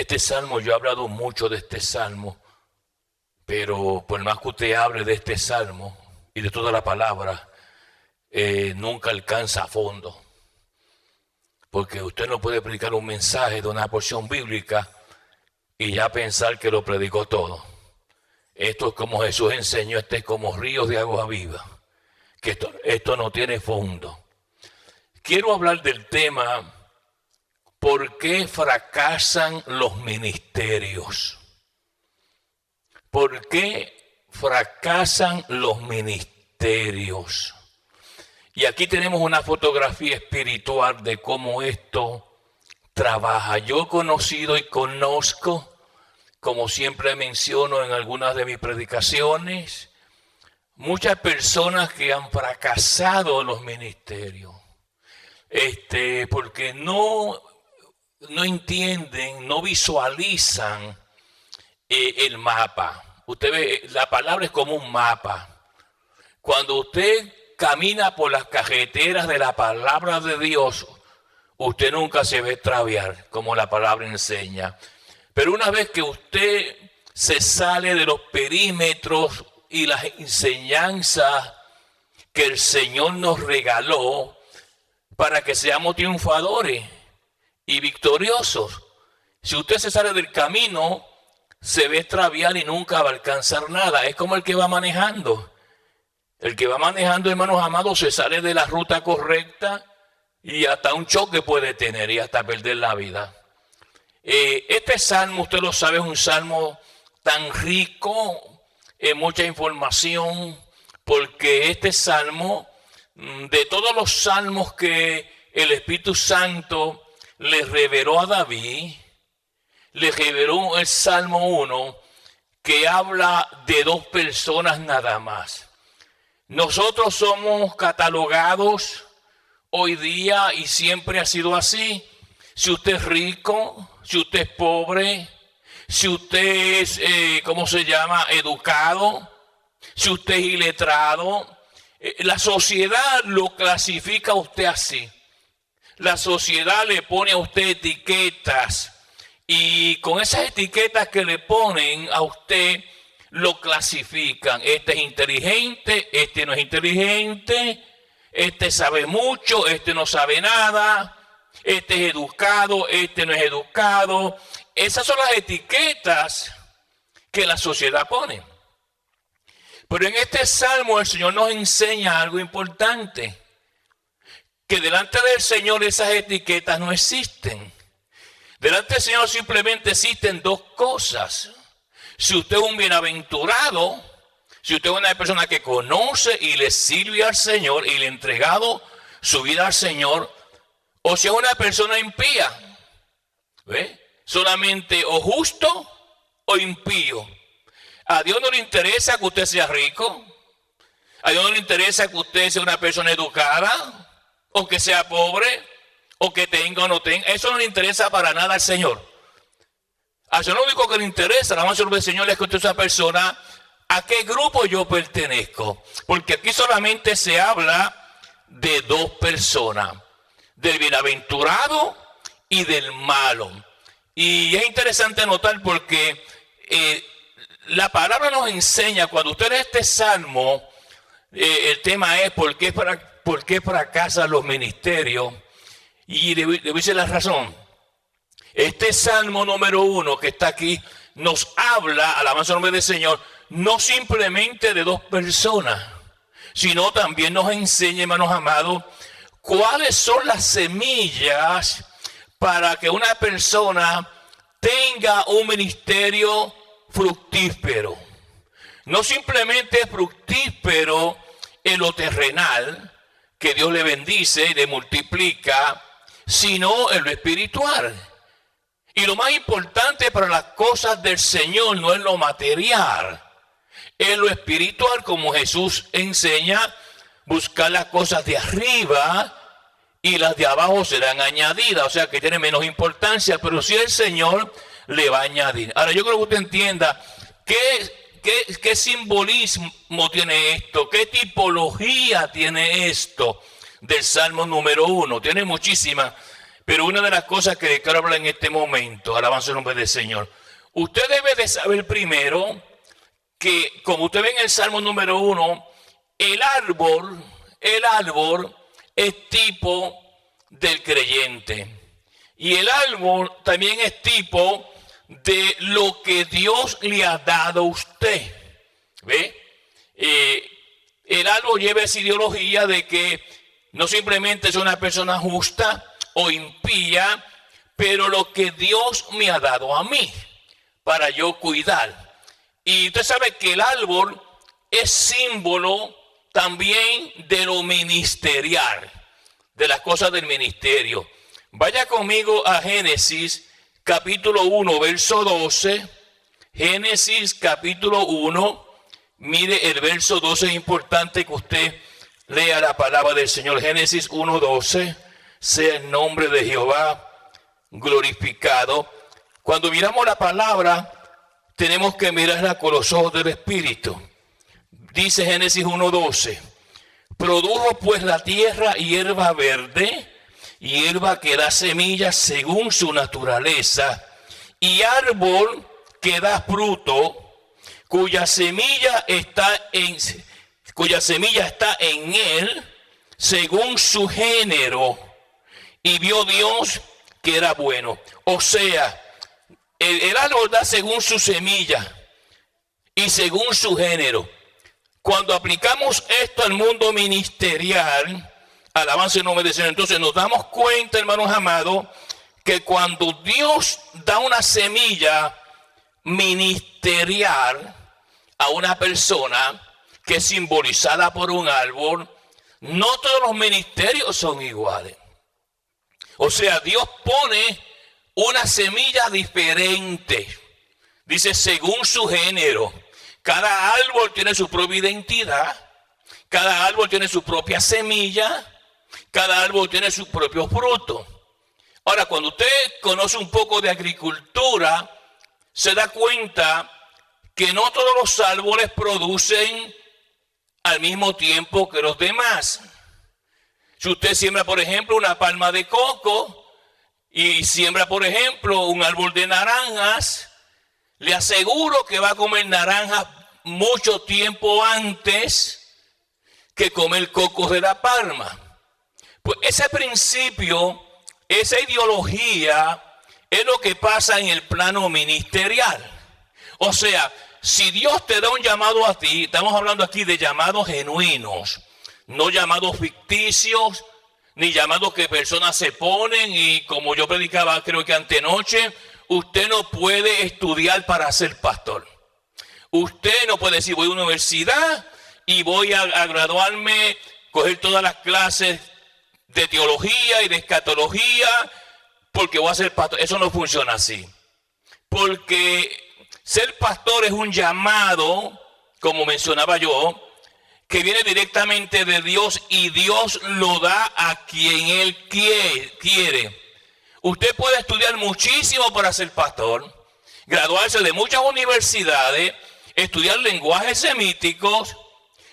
Este salmo, yo he hablado mucho de este salmo, pero por más que usted hable de este salmo y de toda la palabra, nunca alcanza a fondo. Porque usted no puede predicar un mensaje de una porción bíblica y ya pensar que lo predicó todo. Esto es como Jesús enseñó, este es como ríos de agua viva, que esto no tiene fondo. Quiero hablar del tema, ¿por qué fracasan los ministerios? ¿Por qué fracasan los ministerios? Y aquí tenemos una fotografía espiritual de cómo esto trabaja. Yo he conocido y conozco, como siempre menciono en algunas de mis predicaciones, muchas personas que han fracasado en los ministerios. Porque no entienden, no visualizan el mapa. Usted ve, la palabra es como un mapa. Cuando usted camina por las carreteras de la palabra de Dios, usted nunca se va a extraviar, como la palabra enseña. Pero una vez que usted se sale de los perímetros y las enseñanzas que el Señor nos regaló para que seamos triunfadores y victoriosos, si usted se sale del camino, se va a extraviar y nunca va a alcanzar nada. Es como el que va manejando. El que va manejando, hermanos amados, se sale de la ruta correcta y hasta un choque puede tener y hasta perder la vida. Este salmo, usted lo sabe, es un salmo tan rico en mucha información, porque este salmo, de todos los salmos que el Espíritu Santo le reveló a David, le reveló el Salmo 1, que habla de dos personas nada más. Nosotros somos catalogados hoy día, y siempre ha sido así, si usted es rico, si usted es pobre, si usted es, educado, si usted es iletrado. La sociedad lo clasifica a usted así. La sociedad le pone a usted etiquetas, y con esas etiquetas que le ponen a usted, lo clasifican. Este es inteligente, este no es inteligente, este sabe mucho, este no sabe nada, este es educado, este no es educado. Esas son las etiquetas que la sociedad pone. Pero en este salmo el Señor nos enseña algo importante, que delante del Señor esas etiquetas no existen. Delante del Señor simplemente existen dos cosas. Si usted es un bienaventurado, si usted es una persona que conoce y le sirve al Señor y le ha entregado su vida al Señor, o si es una persona impía, ¿ve? Solamente o justo o impío. A Dios no le interesa que usted sea rico, a Dios no le interesa que usted sea una persona educada, o que sea pobre, o que tenga o no tenga. Eso no le interesa para nada al Señor. A Dios lo único que le interesa, la más del Señor, es que usted sea una persona, ¿a qué grupo yo pertenezco? Porque aquí solamente se habla de dos personas, del bienaventurado y del malo. Y es interesante notar porque la palabra nos enseña, cuando usted lee este salmo, el tema es ¿por qué fracasan los ministerios? Y le voy a decir la razón. Este salmo número 1 que está aquí nos habla, alabanza al nombre del Señor, no simplemente de dos personas, sino también nos enseña, hermanos amados, cuáles son las semillas para que una persona tenga un ministerio fructífero. No simplemente es fructífero en lo terrenal, que Dios le bendice y le multiplica, sino en lo espiritual. Y lo más importante para las cosas del Señor no es lo material, es lo espiritual, como Jesús enseña, buscar las cosas de arriba y las de abajo serán añadidas. O sea que tiene menos importancia, pero sí el Señor le va a añadir. Ahora yo creo que usted entienda qué simbolismo tiene esto, qué tipología tiene esto del Salmo número 1. Tiene muchísimas, Pero una de las cosas que quiero hablar en este momento, alabanza el nombre del Señor. Usted debe de saber primero que, como usted ve en el Salmo número 1, el árbol es tipo del creyente. Y el árbol también es tipo de lo que Dios le ha dado a usted. ¿Ve? El árbol lleva esa ideología de que no simplemente es una persona justa o impía, pero lo que Dios me ha dado a mí para yo cuidar. Y usted sabe que el árbol es símbolo también de lo ministerial, de las cosas del ministerio. Vaya conmigo a Génesis capítulo 1, verso 12. Génesis capítulo 1, mire el verso 12, es importante que usted lea la palabra del Señor. Génesis 1, 12. Sea el nombre de Jehová glorificado. Cuando miramos la palabra, tenemos que mirarla con los ojos del Espíritu. Dice Génesis 1:12: produjo pues la tierra hierba verde, hierba que da semillas según su naturaleza, y árbol que da fruto, cuya semilla está en él, según su género. Y vio Dios que era bueno. O sea, el árbol da según su semilla y según su género. Cuando aplicamos esto al mundo ministerial, alabanza el nombre del Señor, entonces nos damos cuenta, hermanos amados, que cuando Dios da una semilla ministerial a una persona que es simbolizada por un árbol, no todos los ministerios son iguales. O sea, Dios pone una semilla diferente. Dice, según su género. Cada árbol tiene su propia identidad. Cada árbol tiene su propia semilla. Cada árbol tiene su propio fruto. Ahora, cuando usted conoce un poco de agricultura, se da cuenta que no todos los árboles producen al mismo tiempo que los demás. Si usted siembra, por ejemplo, una palma de coco y siembra, por ejemplo, un árbol de naranjas, le aseguro que va a comer naranjas mucho tiempo antes que comer cocos de la palma. Pues ese principio, esa ideología es lo que pasa en el plano ministerial. O sea, si Dios te da un llamado a ti, estamos hablando aquí de llamados genuinos, no llamados ficticios, ni llamados que personas se ponen, y como yo predicaba creo que antenoche, usted no puede estudiar para ser pastor. Usted no puede decir voy a una universidad y voy a graduarme, coger todas las clases de teología y de escatología porque voy a ser pastor. Eso no funciona así. Porque ser pastor es un llamado, como mencionaba yo, que viene directamente de Dios y Dios lo da a quien Él quiere. Usted puede estudiar muchísimo para ser pastor, graduarse de muchas universidades, estudiar lenguajes semíticos,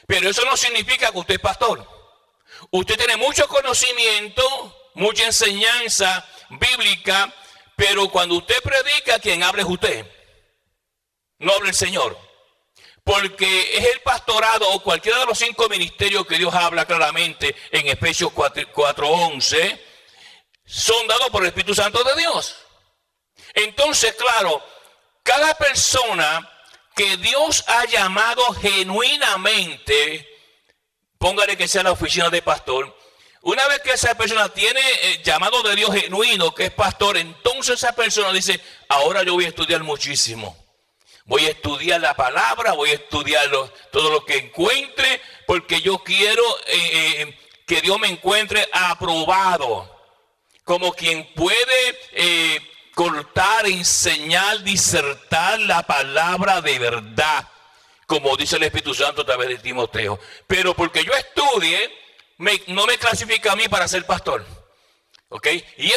pero eso no significa que usted es pastor. Usted tiene mucho conocimiento, mucha enseñanza bíblica, pero cuando usted predica, quien habla es usted, no habla el Señor. Porque es el pastorado o cualquiera de los 5 ministerios que Dios habla claramente en Efesios 4:11, son dados por el Espíritu Santo de Dios. Entonces, claro, cada persona que Dios ha llamado genuinamente, póngale que sea la oficina de pastor, una vez que esa persona tiene llamado de Dios genuino, que es pastor, entonces esa persona dice, ahora yo voy a estudiar muchísimo. Voy a estudiar la palabra, voy a estudiar todo lo que encuentre, porque yo quiero que Dios me encuentre aprobado, como quien puede cortar, enseñar, disertar la palabra de verdad, como dice el Espíritu Santo a través de Timoteo. Pero porque yo estudie, no me clasifica a mí para ser pastor. ¿Ok? Y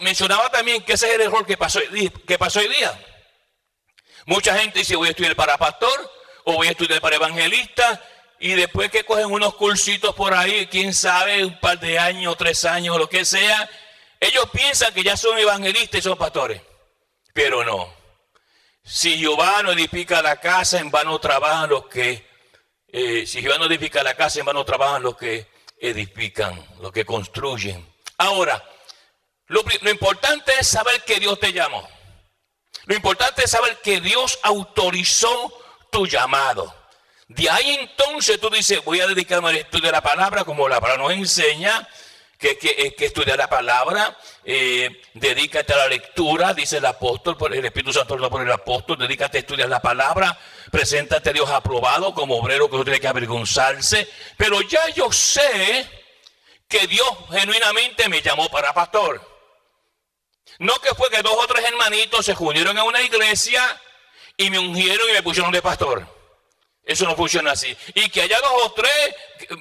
mencionaba también que ese es el error que pasó hoy día. Mucha gente dice voy a estudiar para pastor o voy a estudiar para evangelista, y después que cogen unos cursitos por ahí, quién sabe, un par de años, 3 años, lo que sea, Ellos piensan que ya son evangelistas y son pastores, pero no. Si Jehová no edifica la casa, en vano trabajan los que, si Jehová no edifica la casa, en vano trabajan los que edifican, los que construyen. Ahora, lo importante es saber que Dios te llamó. Lo importante es saber que Dios autorizó tu llamado. De ahí entonces tú dices, voy a dedicarme al estudio de la palabra, como la palabra nos enseña, que estudiar la palabra, dedícate a la lectura, dice el apóstol, el Espíritu Santo lo por el apóstol, dedícate a estudiar la palabra, preséntate a Dios aprobado como obrero que no tiene que avergonzarse. Pero ya yo sé que Dios genuinamente me llamó para pastor. No que fue que 2 o 3 hermanitos se unieron a una iglesia y me ungieron y me pusieron de pastor. Eso no funciona así. Y que haya 2 o 3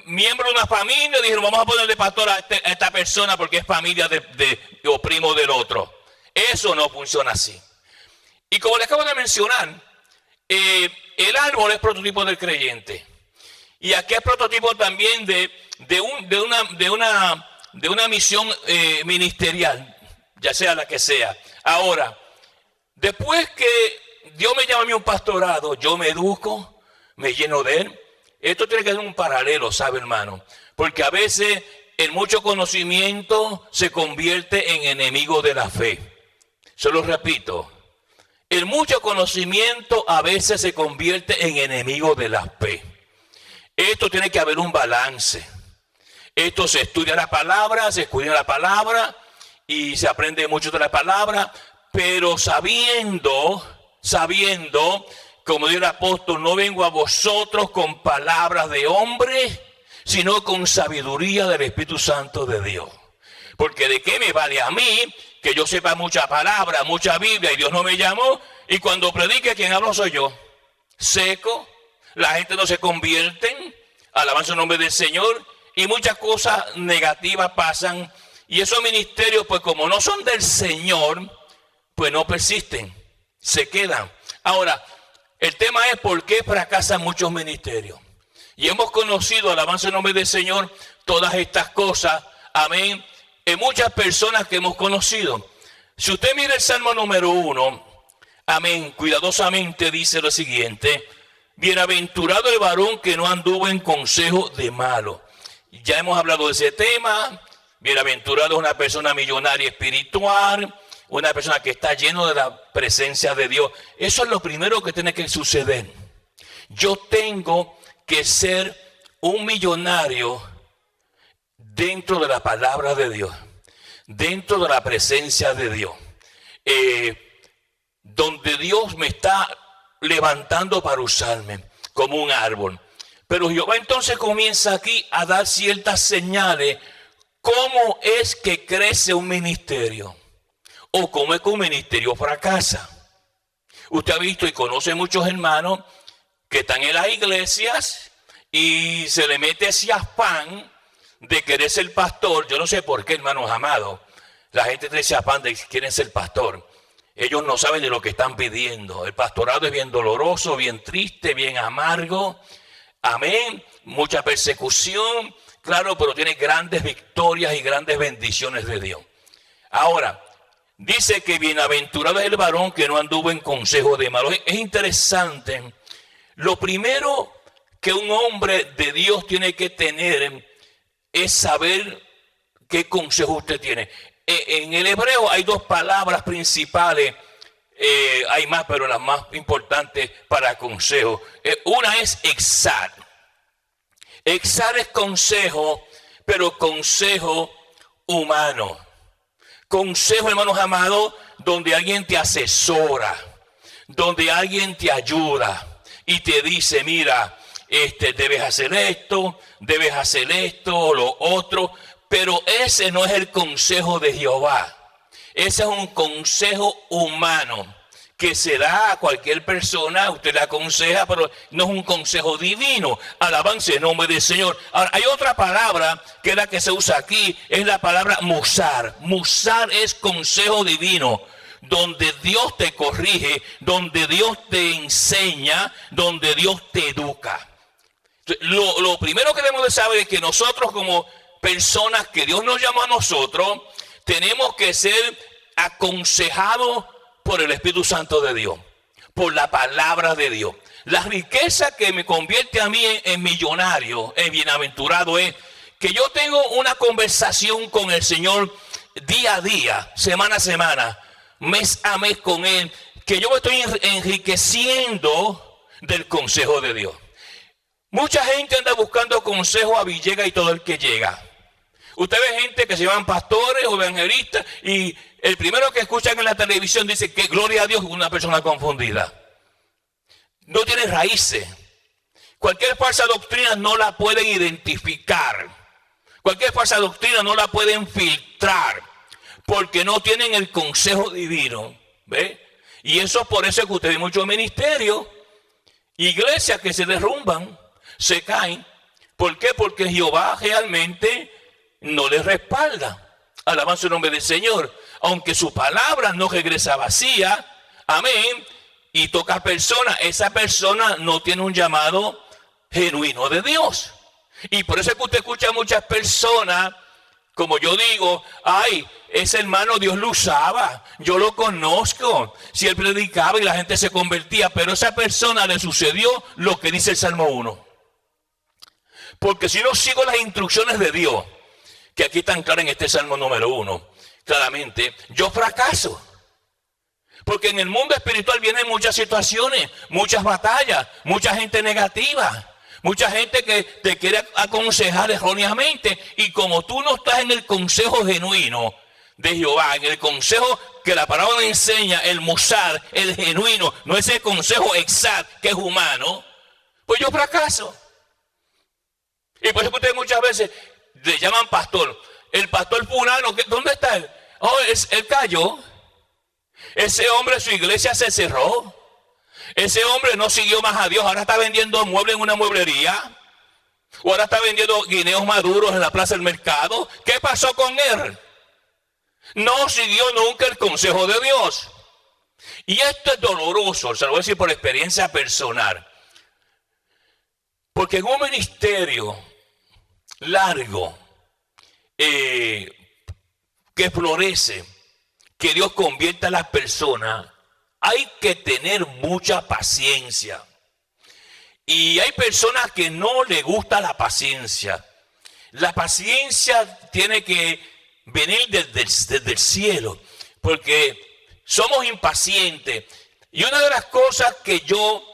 miembros de una familia dijeron, vamos a poner de pastor a esta persona porque es familia o primo del otro. Eso no funciona así. Y como les acabo de mencionar, el árbol es prototipo del creyente. Y aquí es prototipo también de una misión ministerial, ya sea la que sea. Ahora, después que Dios me llama a mí un pastorado, yo me educo, me lleno de él. Esto tiene que ser un paralelo, ¿sabe, hermano? Porque a veces el mucho conocimiento se convierte en enemigo de la fe. Se lo repito. El mucho conocimiento a veces se convierte en enemigo de la fe. Esto tiene que haber un balance. Esto se estudia la palabra, se escudriña la palabra y se aprende mucho de la palabra, pero sabiendo, como dice el apóstol, no vengo a vosotros con palabras de hombre, sino con sabiduría del Espíritu Santo de Dios. Porque de qué me vale a mí que yo sepa mucha palabra, mucha Biblia y Dios no me llamó, y cuando predique quien hablo soy yo. Seco, la gente no se convierte, alabanza el nombre del Señor, y muchas cosas negativas pasan, y esos ministerios pues como no son del Señor, pues no persisten, se quedan. Ahora, el tema es por qué fracasan muchos ministerios. Y hemos conocido, alabanza el nombre del Señor, todas estas cosas, amén, en muchas personas que hemos conocido. Si usted mira el Salmo número 1, amén, cuidadosamente dice lo siguiente: bienaventurado el varón que no anduvo en consejo de malo. Ya hemos hablado de ese tema. Bienaventurado es una persona millonaria espiritual, una persona que está lleno de la presencia de Dios. Eso es lo primero que tiene que suceder. Yo tengo que ser un millonario dentro de la palabra de Dios, dentro de la presencia de Dios, donde Dios me está levantando para usarme como un árbol. Pero Jehová entonces comienza aquí a dar ciertas señales. ¿Cómo es que crece un ministerio? ¿O cómo es que un ministerio fracasa? Usted ha visto y conoce muchos hermanos que están en las iglesias y se le mete ese afán de querer ser pastor. Yo no sé por qué, hermanos amados, la gente tiene ese afán de que quieren ser pastor. Ellos no saben de lo que están pidiendo. El pastorado es bien doloroso, bien triste, bien amargo. Amén. Mucha persecución, claro, pero tiene grandes victorias y grandes bendiciones de Dios. Ahora, dice que bienaventurado es el varón que no anduvo en consejo de malos. Es interesante. Lo primero que un hombre de Dios tiene que tener es saber qué consejo usted tiene. En el hebreo hay 2 palabras principales. Hay más, pero las más importantes para consejo. Una es exar. Exar es consejo, pero consejo humano. Consejo, hermanos amados, donde alguien te asesora, donde alguien te ayuda y te dice, mira, debes hacer esto, o lo otro. Pero ese no es el consejo de Jehová. Ese es un consejo humano que se da a cualquier persona. Usted le aconseja, pero no es un consejo divino. Alabanza en nombre del Señor. Ahora, hay otra palabra que es la que se usa aquí, es la palabra musar. Musar es consejo divino, donde Dios te corrige, donde Dios te enseña, donde Dios te educa. Lo primero que debemos de saber es que nosotros como personas que Dios nos llamó a nosotros, tenemos que ser aconsejados por el Espíritu Santo de Dios, por la palabra de Dios. La riqueza que me convierte a mí en millonario, en bienaventurado, es que yo tengo una conversación con el Señor día a día, semana a semana, mes a mes con Él, que yo me estoy enriqueciendo del consejo de Dios. Mucha gente anda buscando consejo a Villegas y todo el que llega. Usted ve gente que se llaman pastores o evangelistas y el primero que escuchan en la televisión dice que gloria a Dios, una persona confundida. No tiene raíces. Cualquier falsa doctrina no la pueden identificar. Cualquier falsa doctrina no la pueden filtrar porque no tienen el consejo divino. ¿Ve? Y eso por eso es que usted ve muchos ministerios, iglesias que se derrumban, se caen. ¿Por qué? Porque Jehová realmente no les respalda. Alabanza el nombre del Señor. Aunque su palabra no regresa vacía, amén, y toca a personas, esa persona no tiene un llamado genuino de Dios. Y por eso es que usted escucha a muchas personas, como yo digo, ay, ese hermano Dios lo usaba, yo lo conozco, si él predicaba y la gente se convertía, pero a esa persona le sucedió lo que dice el Salmo 1. Porque si no sigo las instrucciones de Dios, que aquí están claras en este Salmo número 1, claramente, yo fracaso. Porque en el mundo espiritual vienen muchas situaciones, muchas batallas, mucha gente negativa, mucha gente que te quiere aconsejar erróneamente. Y como tú no estás en el consejo genuino de Jehová, en el consejo que la palabra enseña, el Mosar, el genuino, no es el consejo exacto que es humano, pues yo fracaso. Y por eso que ustedes muchas veces le llaman pastor. El pastor fulano, ¿dónde está él? Oh, él cayó. Ese hombre, su iglesia se cerró. Ese hombre no siguió más a Dios. Ahora está vendiendo muebles en una mueblería. O ahora está vendiendo guineos maduros en la plaza del mercado. ¿Qué pasó con él? No siguió nunca el consejo de Dios. Y esto es doloroso, se lo voy a decir por experiencia personal. Porque en un ministerio largo que florece, que Dios convierta a las personas, hay que tener mucha paciencia. Y hay personas que no les gusta la paciencia. La paciencia tiene que venir desde el cielo, porque somos impacientes. Y una de las cosas que yo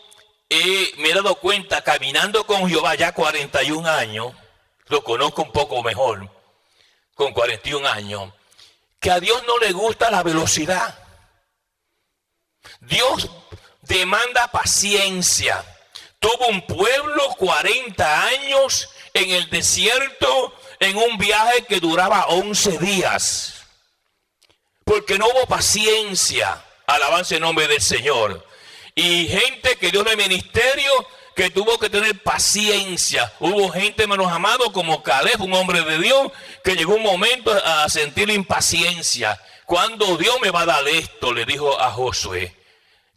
me he dado cuenta caminando con Jehová ya 41 años, lo conozco un poco mejor, con 41 años, que a Dios no le gusta la velocidad. Dios demanda paciencia. Tuvo un pueblo 40 años en el desierto en un viaje que duraba 11 días. Porque no hubo paciencia. Alabanza el nombre del Señor. Y gente que dio el ministerio que tuvo que tener paciencia. Hubo gente, hermanos amados, como Caleb, un hombre de Dios, que llegó un momento a sentir impaciencia. Cuando Dios me va a dar esto, le dijo a Josué,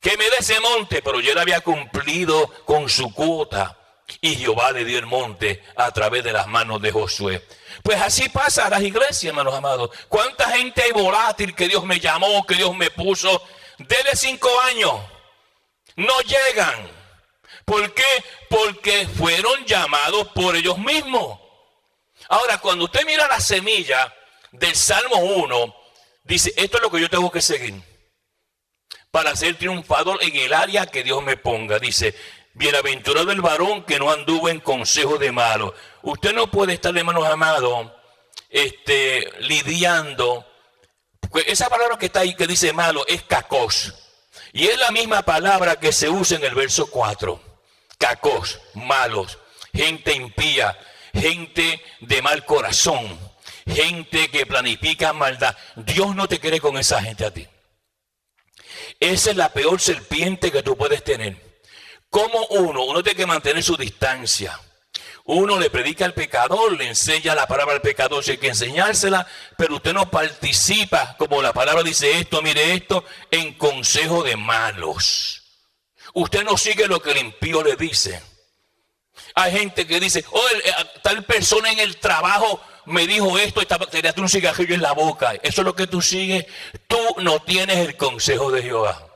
que me dé ese monte, pero yo le había cumplido con su cuota. Y Jehová le dio el monte a través de las manos de Josué. Pues así pasa a las iglesias, hermanos amados. ¿Cuánta gente hay volátil que Dios me llamó, que Dios me puso? Desde 5 años no llegan. ¿Por qué? Porque fueron llamados por ellos mismos. Ahora, cuando usted mira la semilla del Salmo 1, dice, esto es lo que yo tengo que seguir para ser triunfador en el área que Dios me ponga. Dice, bienaventurado el varón que no anduvo en consejo de malos. Usted no puede estar, hermanos amados, lidiando. Esa palabra que está ahí que dice malo es kakos. Y es la misma palabra que se usa en el verso 4. Cacos, malos, gente impía, gente de mal corazón, gente que planifica maldad. Dios no te quiere con esa gente a ti. Esa es la peor serpiente que tú puedes tener. Como uno tiene que mantener su distancia. Uno le predica al pecador, le enseña la palabra al pecador, si hay que enseñársela, pero usted no participa, como la palabra dice esto, mire esto, en consejo de malos. Usted no sigue lo que el impío le dice. Hay gente que dice, oh, tal persona en el trabajo me dijo esto, tenía un cigarrillo en la boca. Eso es lo que tú sigues. Tú no tienes el consejo de Jehová.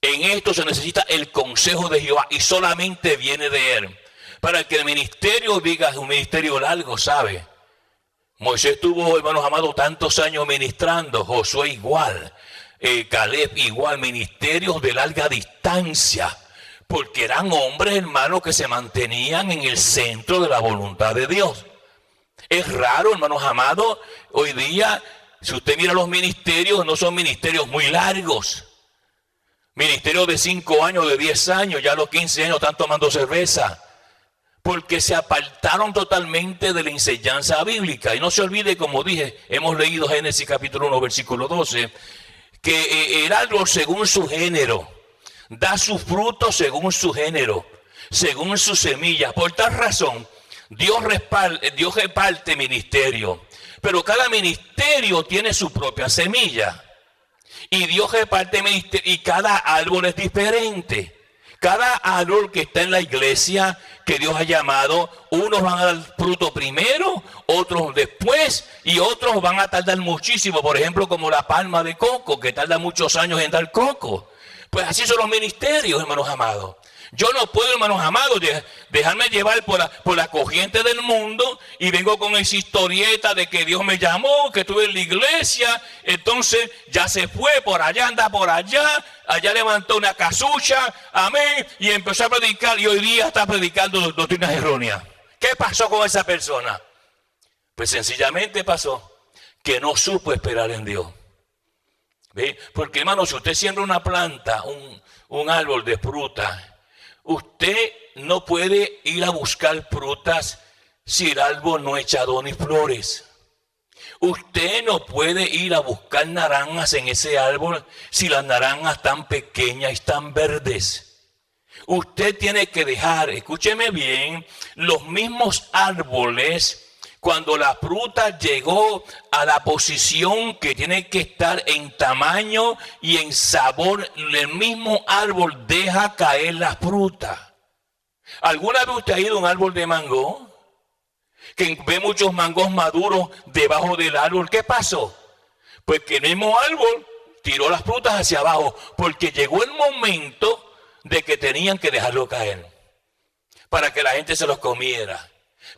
En esto se necesita el consejo de Jehová y solamente viene de él. Para que el ministerio diga, es un ministerio largo, ¿sabe? Moisés tuvo, hermanos amados, tantos años ministrando, Josué igual, Caleb igual, ministerios de larga distancia, porque eran hombres, hermanos, que se mantenían en el centro de la voluntad de Dios. Es raro, hermanos amados, hoy día, si usted mira los ministerios, no son ministerios muy largos. Ministerios de 5 años, de 10 años, ya a los 15 años están tomando cerveza. Porque se apartaron totalmente de la enseñanza bíblica. Y no se olvide, como dije, hemos leído Génesis capítulo 1, versículo 12, que el árbol según su género, da su fruto según su género, según su semilla. Por tal razón, Dios reparte ministerio, pero cada ministerio tiene su propia semilla. Y Dios reparte ministerio y cada árbol es diferente. Cada árbol que está en la iglesia que Dios ha llamado, unos van a dar fruto primero, otros después, y otros van a tardar muchísimo. Por ejemplo, como la palma de coco, que tarda muchos años en dar coco. Pues así son los ministerios, hermanos amados. Yo no puedo, hermanos amados, dejarme llevar por la corriente del mundo y vengo con esa historieta de que Dios me llamó, que estuve en la iglesia, entonces ya se fue por allá, anda por allá, allá levantó una casucha, amén, y empezó a predicar y hoy día está predicando doctrinas erróneas. ¿Qué pasó con esa persona? Pues sencillamente pasó que no supo esperar en Dios. ¿Ve? Porque, hermano, si usted siembra una planta, un árbol de fruta, usted no puede ir a buscar frutas si el árbol no ha echado ni flores. Usted no puede ir a buscar naranjas en ese árbol si las naranjas están pequeñas y están verdes. Usted tiene que dejar, escúcheme bien, los mismos árboles. Cuando la fruta llegó a la posición que tiene que estar en tamaño y en sabor, el mismo árbol deja caer la fruta. ¿Alguna vez usted ha ido a un árbol de mango? Que ve muchos mangos maduros debajo del árbol. ¿Qué pasó? Pues que el mismo árbol tiró las frutas hacia abajo porque llegó el momento de que tenían que dejarlo caer para que la gente se los comiera.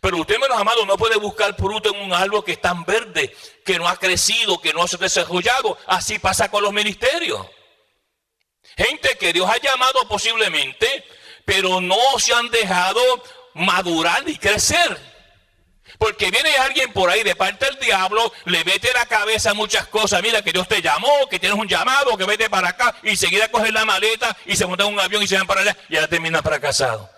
Pero usted, hermanos amados, no puede buscar fruto en un árbol que es tan verde, que no ha crecido, que no se ha desarrollado. Así pasa con los ministerios. Gente que Dios ha llamado posiblemente, pero no se han dejado madurar ni crecer. Porque viene alguien por ahí de parte del diablo, le mete la cabeza muchas cosas. Mira que Dios te llamó, que tienes un llamado, que vete para acá. Y seguida coge la maleta y se monta en un avión y se van para allá y ya termina fracasado.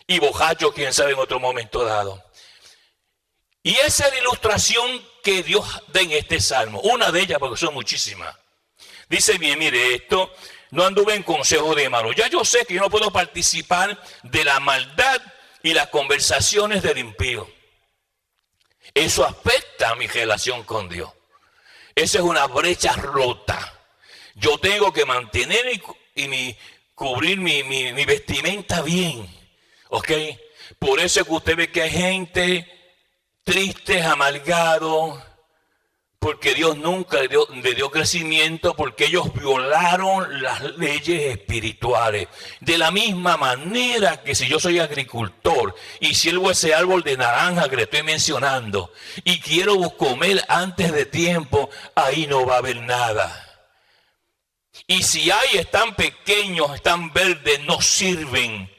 Y bojacho, quién sabe, en otro momento dado. Y esa es la ilustración que Dios da en este salmo. Una de ellas, porque son muchísimas. Dice bien, mire esto, no anduve en consejo de malos. Ya yo sé que yo no puedo participar de la maldad y las conversaciones del impío. Eso afecta a mi relación con Dios. Esa es una brecha rota. Yo tengo que mantener cubrir mi vestimenta bien. ¿Ok? Por eso es que usted ve que hay gente triste, amargado, porque Dios nunca le dio crecimiento, porque ellos violaron las leyes espirituales. De la misma manera que si yo soy agricultor y siervo ese árbol de naranja que le estoy mencionando y quiero comer antes de tiempo, ahí no va a haber nada. Y si hay, están pequeños, están verdes, no sirven.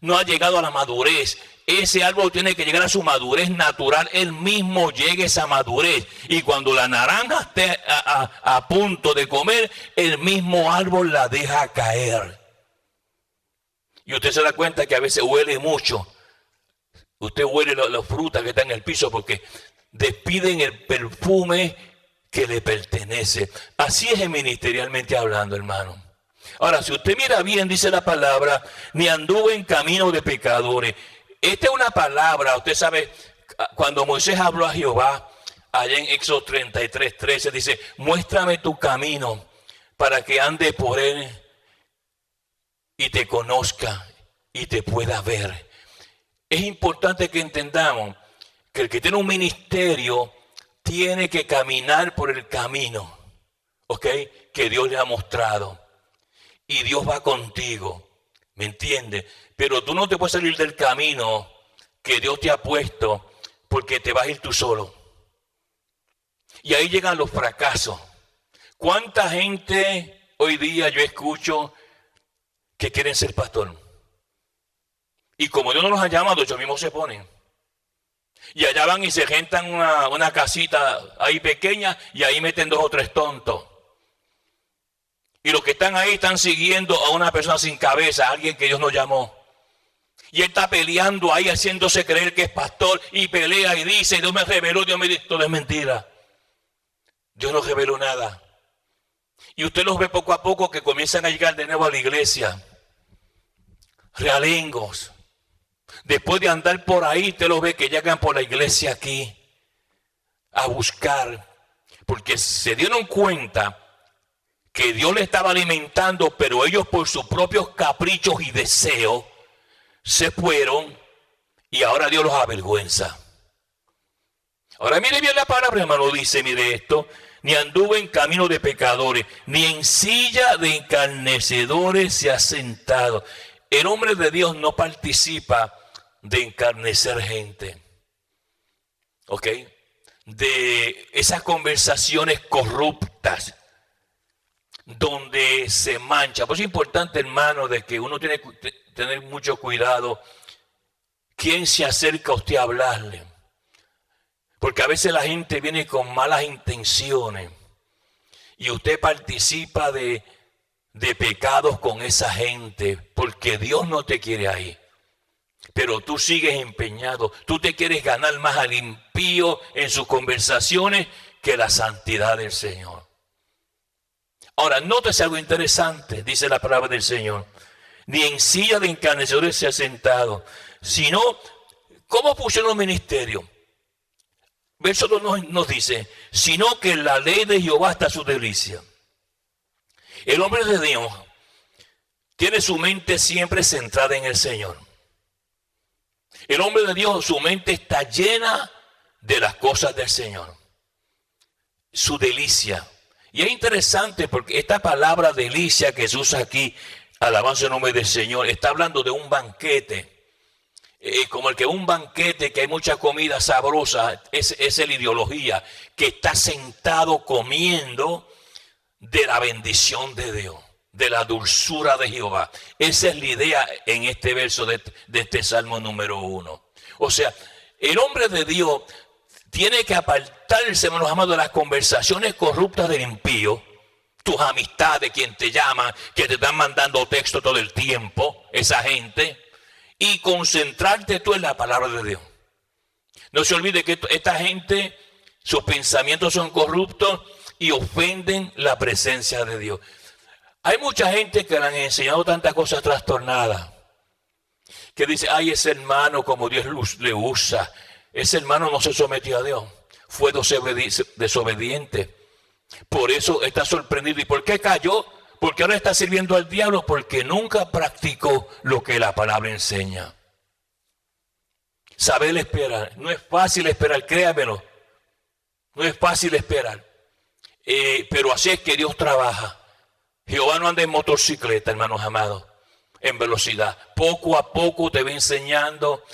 No ha llegado a la madurez. Ese árbol tiene que llegar a su madurez natural. Él mismo llegue a esa madurez. Y cuando la naranja esté a punto de comer, el mismo árbol la deja caer. Y usted se da cuenta que a veces huele mucho. Usted huele las frutas que están en el piso porque despiden el perfume que le pertenece. Así es ministerialmente hablando, hermano. Ahora, si usted mira bien, dice la palabra, ni anduvo en camino de pecadores. Esta es una palabra, usted sabe, cuando Moisés habló a Jehová, allá en Éxodo 33:13, dice, muéstrame tu camino para que ande por él y te conozca y te pueda ver. es importante que entendamos que el que tiene un ministerio tiene que caminar por el camino, ¿ok? Que Dios le ha mostrado. Y Dios va contigo, ¿me entiendes? Pero tú no te puedes salir del camino que Dios te ha puesto porque te vas a ir tú solo. Y ahí llegan los fracasos. ¿Cuánta gente hoy día yo escucho que quieren ser pastor? Y como Dios no los ha llamado, ellos mismos se ponen. Y allá van y se rentan una casita ahí pequeña y ahí meten 2 o 3 tontos. Y los que están ahí están siguiendo a una persona sin cabeza, a alguien que Dios no llamó. Y él está peleando ahí, haciéndose creer que es pastor, y pelea y dice, Dios me reveló, Dios me dijo, todo es mentira. Dios no reveló nada. Y usted los ve poco a poco que comienzan a llegar de nuevo a la iglesia. Realengos. Después de andar por ahí, usted los ve que llegan por la iglesia aquí a buscar. Porque se dieron cuenta que Dios les estaba alimentando, pero ellos por sus propios caprichos y deseos se fueron y ahora Dios los avergüenza. Ahora mire bien la palabra, hermano, dice, mire esto, ni anduvo en camino de pecadores, ni en silla de encarnecedores se ha sentado. El hombre de Dios no participa de encarnecer gente, ¿ok? De esas conversaciones corruptas donde se mancha. Pues es importante, hermano, de que uno tiene que tener mucho cuidado quién se acerca a usted a hablarle. Porque a veces la gente viene con malas intenciones y usted participa de pecados con esa gente porque Dios no te quiere ahí. Pero tú sigues empeñado. Tú te quieres ganar más al impío en sus conversaciones que la santidad del Señor. Ahora, nótese algo interesante, dice la palabra del Señor. Ni en silla de encarnecedores se ha sentado, sino, ¿cómo pusieron los ministerios? Verso 2 nos dice, sino que en la ley de Jehová está su delicia. El hombre de Dios tiene su mente siempre centrada en el Señor. El hombre de Dios, su mente está llena de las cosas del Señor. Su delicia. Y es interesante porque esta palabra delicia que se usa aquí, alabanza el nombre del Señor, está hablando de un banquete. Como el que un banquete que hay mucha comida sabrosa, es la ideología, que está sentado comiendo de la bendición de Dios, de la dulzura de Jehová. Esa es la idea en este verso de este Salmo número 1. O sea, el hombre de Dios tiene que apartarse, hermanos amados, de las conversaciones corruptas del impío, tus amistades, quien te llama, que te están mandando texto todo el tiempo, esa gente, y concentrarte tú en la palabra de Dios. No se olvide que esta gente, sus pensamientos son corruptos y ofenden la presencia de Dios. Hay mucha gente que le han enseñado tantas cosas trastornadas, que dice, ay, ese hermano como Dios le usa. Ese hermano no se sometió a Dios, fue desobediente. Por eso está sorprendido. ¿Y por qué cayó? Porque ahora está sirviendo al diablo, porque nunca practicó lo que la palabra enseña. Saber esperar. No es fácil esperar, créamelo. No es fácil esperar. Pero así es que Dios trabaja. Jehová no anda en motocicleta, hermanos amados, en velocidad. Poco a poco te va enseñando.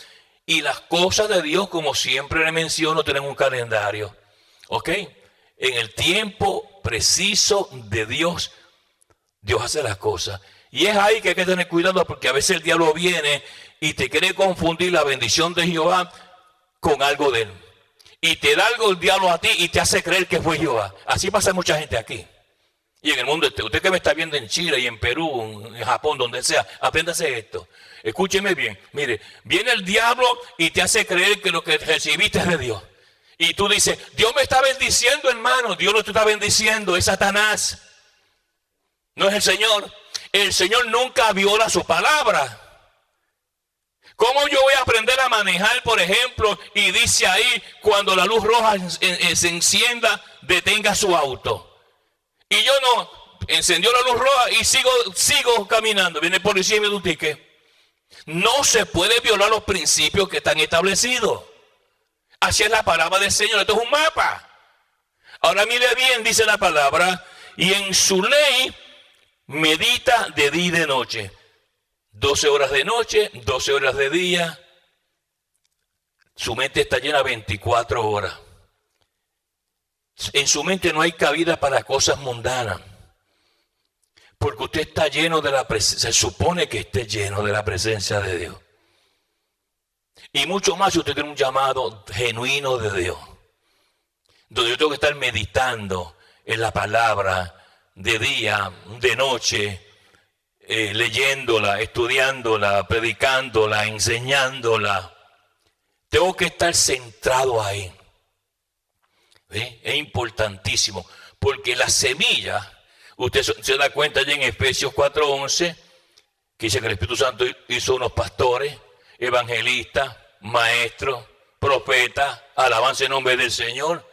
Y las cosas de Dios, como siempre le menciono, tienen un calendario. ¿Ok? En el tiempo preciso de Dios, Dios hace las cosas. Y es ahí que hay que tener cuidado, porque a veces el diablo viene y te quiere confundir la bendición de Jehová con algo de él. Y te da algo el diablo a ti y te hace creer que fue Jehová. Así pasa mucha gente aquí. Y en el mundo, usted que me está viendo en Chile y en Perú, en Japón, donde sea, apréndase esto. Escúcheme bien. Mire, viene el diablo y te hace creer que lo que recibiste es de Dios. Y tú dices, Dios me está bendiciendo, hermano. Dios no te está bendiciendo, es Satanás. No es el Señor. El Señor nunca viola su palabra. ¿Cómo yo voy a aprender a manejar, por ejemplo, y dice ahí, cuando la luz roja se encienda, detenga su auto? Y yo no, encendió la luz roja y sigo caminando. Viene el policía y me da un ticket. No se puede violar los principios que están establecidos. Así es la palabra del Señor. Esto es un mapa. Ahora mire bien, dice la palabra, y en su ley medita de día y de noche. 12 horas de noche, 12 horas de día. Su mente está llena 24 horas. En su mente no hay cabida para cosas mundanas. Porque usted está lleno de la presencia, se supone que esté lleno de la presencia de Dios. Y mucho más si usted tiene un llamado genuino de Dios. Donde yo tengo que estar meditando en la palabra de día, de noche, leyéndola, estudiándola, predicándola, enseñándola. Tengo que estar centrado ahí. ¿Sí? Es importantísimo. Porque la semilla, usted se da cuenta ya en Efesios 4:11, que dice que el Espíritu Santo hizo unos pastores, evangelistas, maestros, profetas, alabanza en nombre del Señor.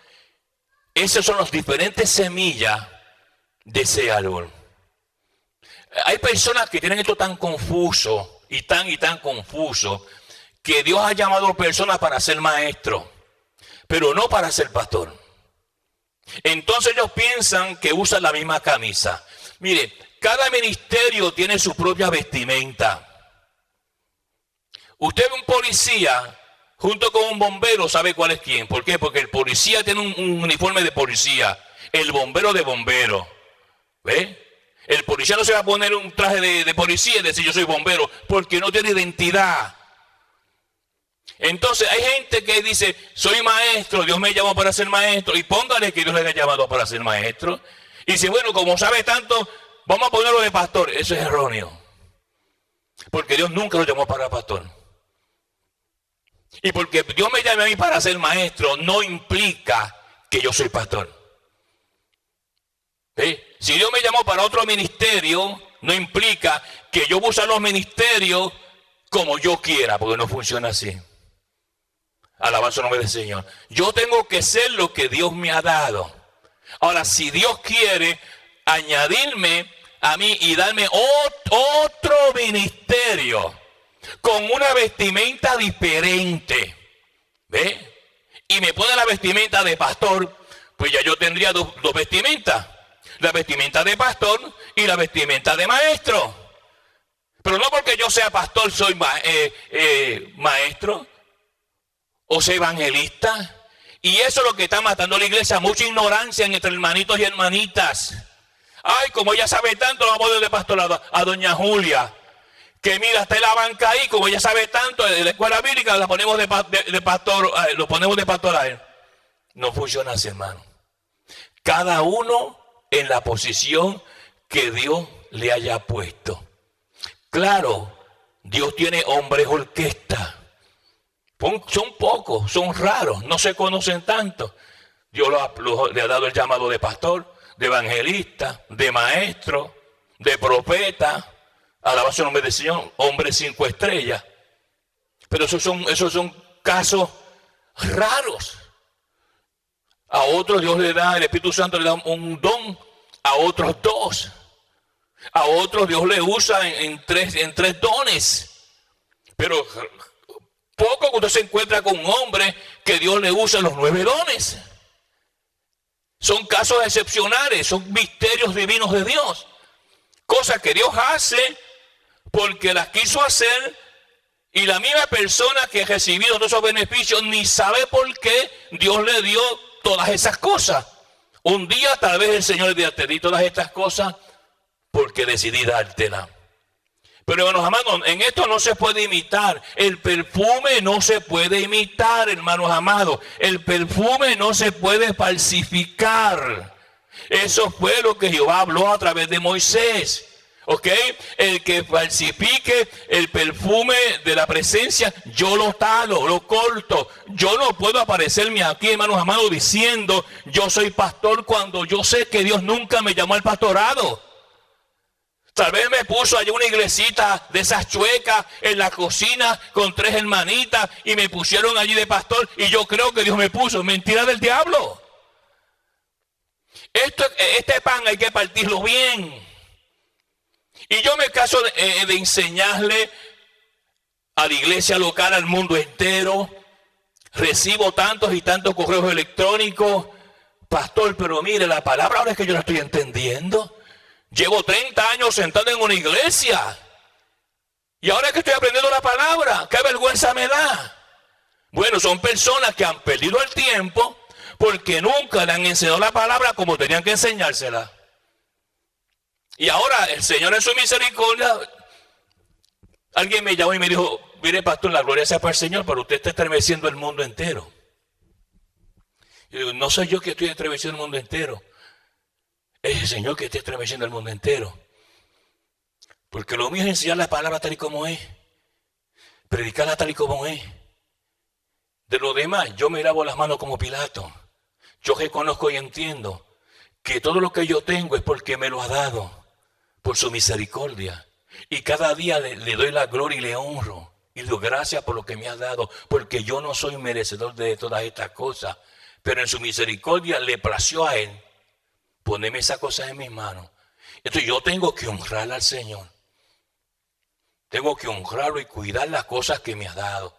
Esas son las diferentes semillas de ese árbol. Hay personas que tienen esto tan confuso y tan confuso, que Dios ha llamado personas para ser maestros, pero no para ser pastor. Entonces ellos piensan que usan la misma camisa. Mire, cada ministerio tiene su propia vestimenta. Usted ve un policía junto con un bombero, sabe cuál es quién. ¿Por qué? Porque el policía tiene un uniforme de policía, el bombero de bombero. ¿Ve? El policía no se va a poner un traje de policía y decir yo soy bombero, porque no tiene identidad. Entonces hay gente que dice, soy maestro, Dios me llamó para ser maestro, y póngale que Dios le haya llamado para ser maestro. Y dice, bueno, como sabe tanto, vamos a ponerlo de pastor. Eso es erróneo. Porque Dios nunca lo llamó para pastor. Y porque Dios me llame a mí para ser maestro, no implica que yo soy pastor. ¿Sí? Si Dios me llamó para otro ministerio, no implica que yo voy a usar los ministerios como yo quiera, porque no funciona así. Alabanza el nombre del Señor. Yo tengo que ser lo que Dios me ha dado. Ahora, si Dios quiere añadirme a mí y darme otro ministerio con una vestimenta diferente, ¿ve? Y me pone la vestimenta de pastor, pues ya yo tendría dos vestimentas. La vestimenta de pastor y la vestimenta de maestro. Pero no porque yo sea pastor soy maestro o sea evangelista. Y eso es lo que está matando a la iglesia, mucha ignorancia entre hermanitos y hermanitas. Ay, como ella sabe tanto, vamos a poner de pastorado a doña Julia, que mira, está en la banca ahí, como ella sabe tanto de la escuela bíblica, la ponemos de pastor, lo ponemos de pastor a él. No funciona así, hermano. Cada uno en la posición que Dios le haya puesto. Claro, Dios tiene hombres orquesta. Son pocos, son raros, no se conocen tanto. Dios le ha dado el llamado de pastor, de evangelista, de maestro, de profeta. Alabanza el nombre del Señor, hombre 5 estrellas. Pero esos son casos raros. A otros Dios le da, el Espíritu Santo le da un don, a otros 2. A otros Dios le usa en tres dones. Pero poco que usted se encuentra con un hombre que Dios le usa los 9 dones. Son casos excepcionales, son misterios divinos de Dios. Cosas que Dios hace porque las quiso hacer, y la misma persona que ha recibido todos esos beneficios ni sabe por qué Dios le dio todas esas cosas. Un día tal vez el Señor le diga, te di todas estas cosas porque decidí dártela. Pero hermanos amados, en esto no se puede imitar. El perfume no se puede imitar, hermanos amados. El perfume no se puede falsificar. Eso fue lo que Jehová habló a través de Moisés. ¿Ok? El que falsifique el perfume de la presencia, yo lo talo, lo corto. Yo no puedo aparecerme aquí, hermanos amados, diciendo yo soy pastor cuando yo sé que Dios nunca me llamó al pastorado. Tal vez me puso allí una iglesita de esas chuecas en la cocina con 3 hermanitas y me pusieron allí de pastor y yo creo que Dios me puso. Mentira del diablo. Este pan hay que partirlo bien. Y yo me caso de enseñarle a la iglesia local, al mundo entero. Recibo tantos y tantos correos electrónicos. Pastor, pero mire, la palabra ahora es que yo la estoy entendiendo. Llevo 30 años sentado en una iglesia y ahora es que estoy aprendiendo la palabra. ¡Qué vergüenza me da! Bueno, son personas que han perdido el tiempo porque nunca le han enseñado la palabra como tenían que enseñársela. Y ahora el Señor en su misericordia, alguien me llamó y me dijo: mire, pastor, la gloria sea para el Señor, pero usted está estremeciendo el mundo entero. Y digo: no soy yo que estoy estremeciendo el mundo entero, es el Señor que está estremeciendo el mundo entero. Porque lo mío es enseñar la palabra tal y como es, predicarla tal y como es. De lo demás, yo me lavo las manos como Pilato. Yo reconozco y entiendo que todo lo que yo tengo es porque me lo ha dado, por su misericordia. Y cada día le doy la gloria y le honro. Y le doy gracias por lo que me ha dado, porque yo no soy merecedor de todas estas cosas. Pero en su misericordia le plació a Él ponerme esas cosas en mis manos. Entonces yo tengo que honrar al Señor. Tengo que honrarlo y cuidar las cosas que me ha dado.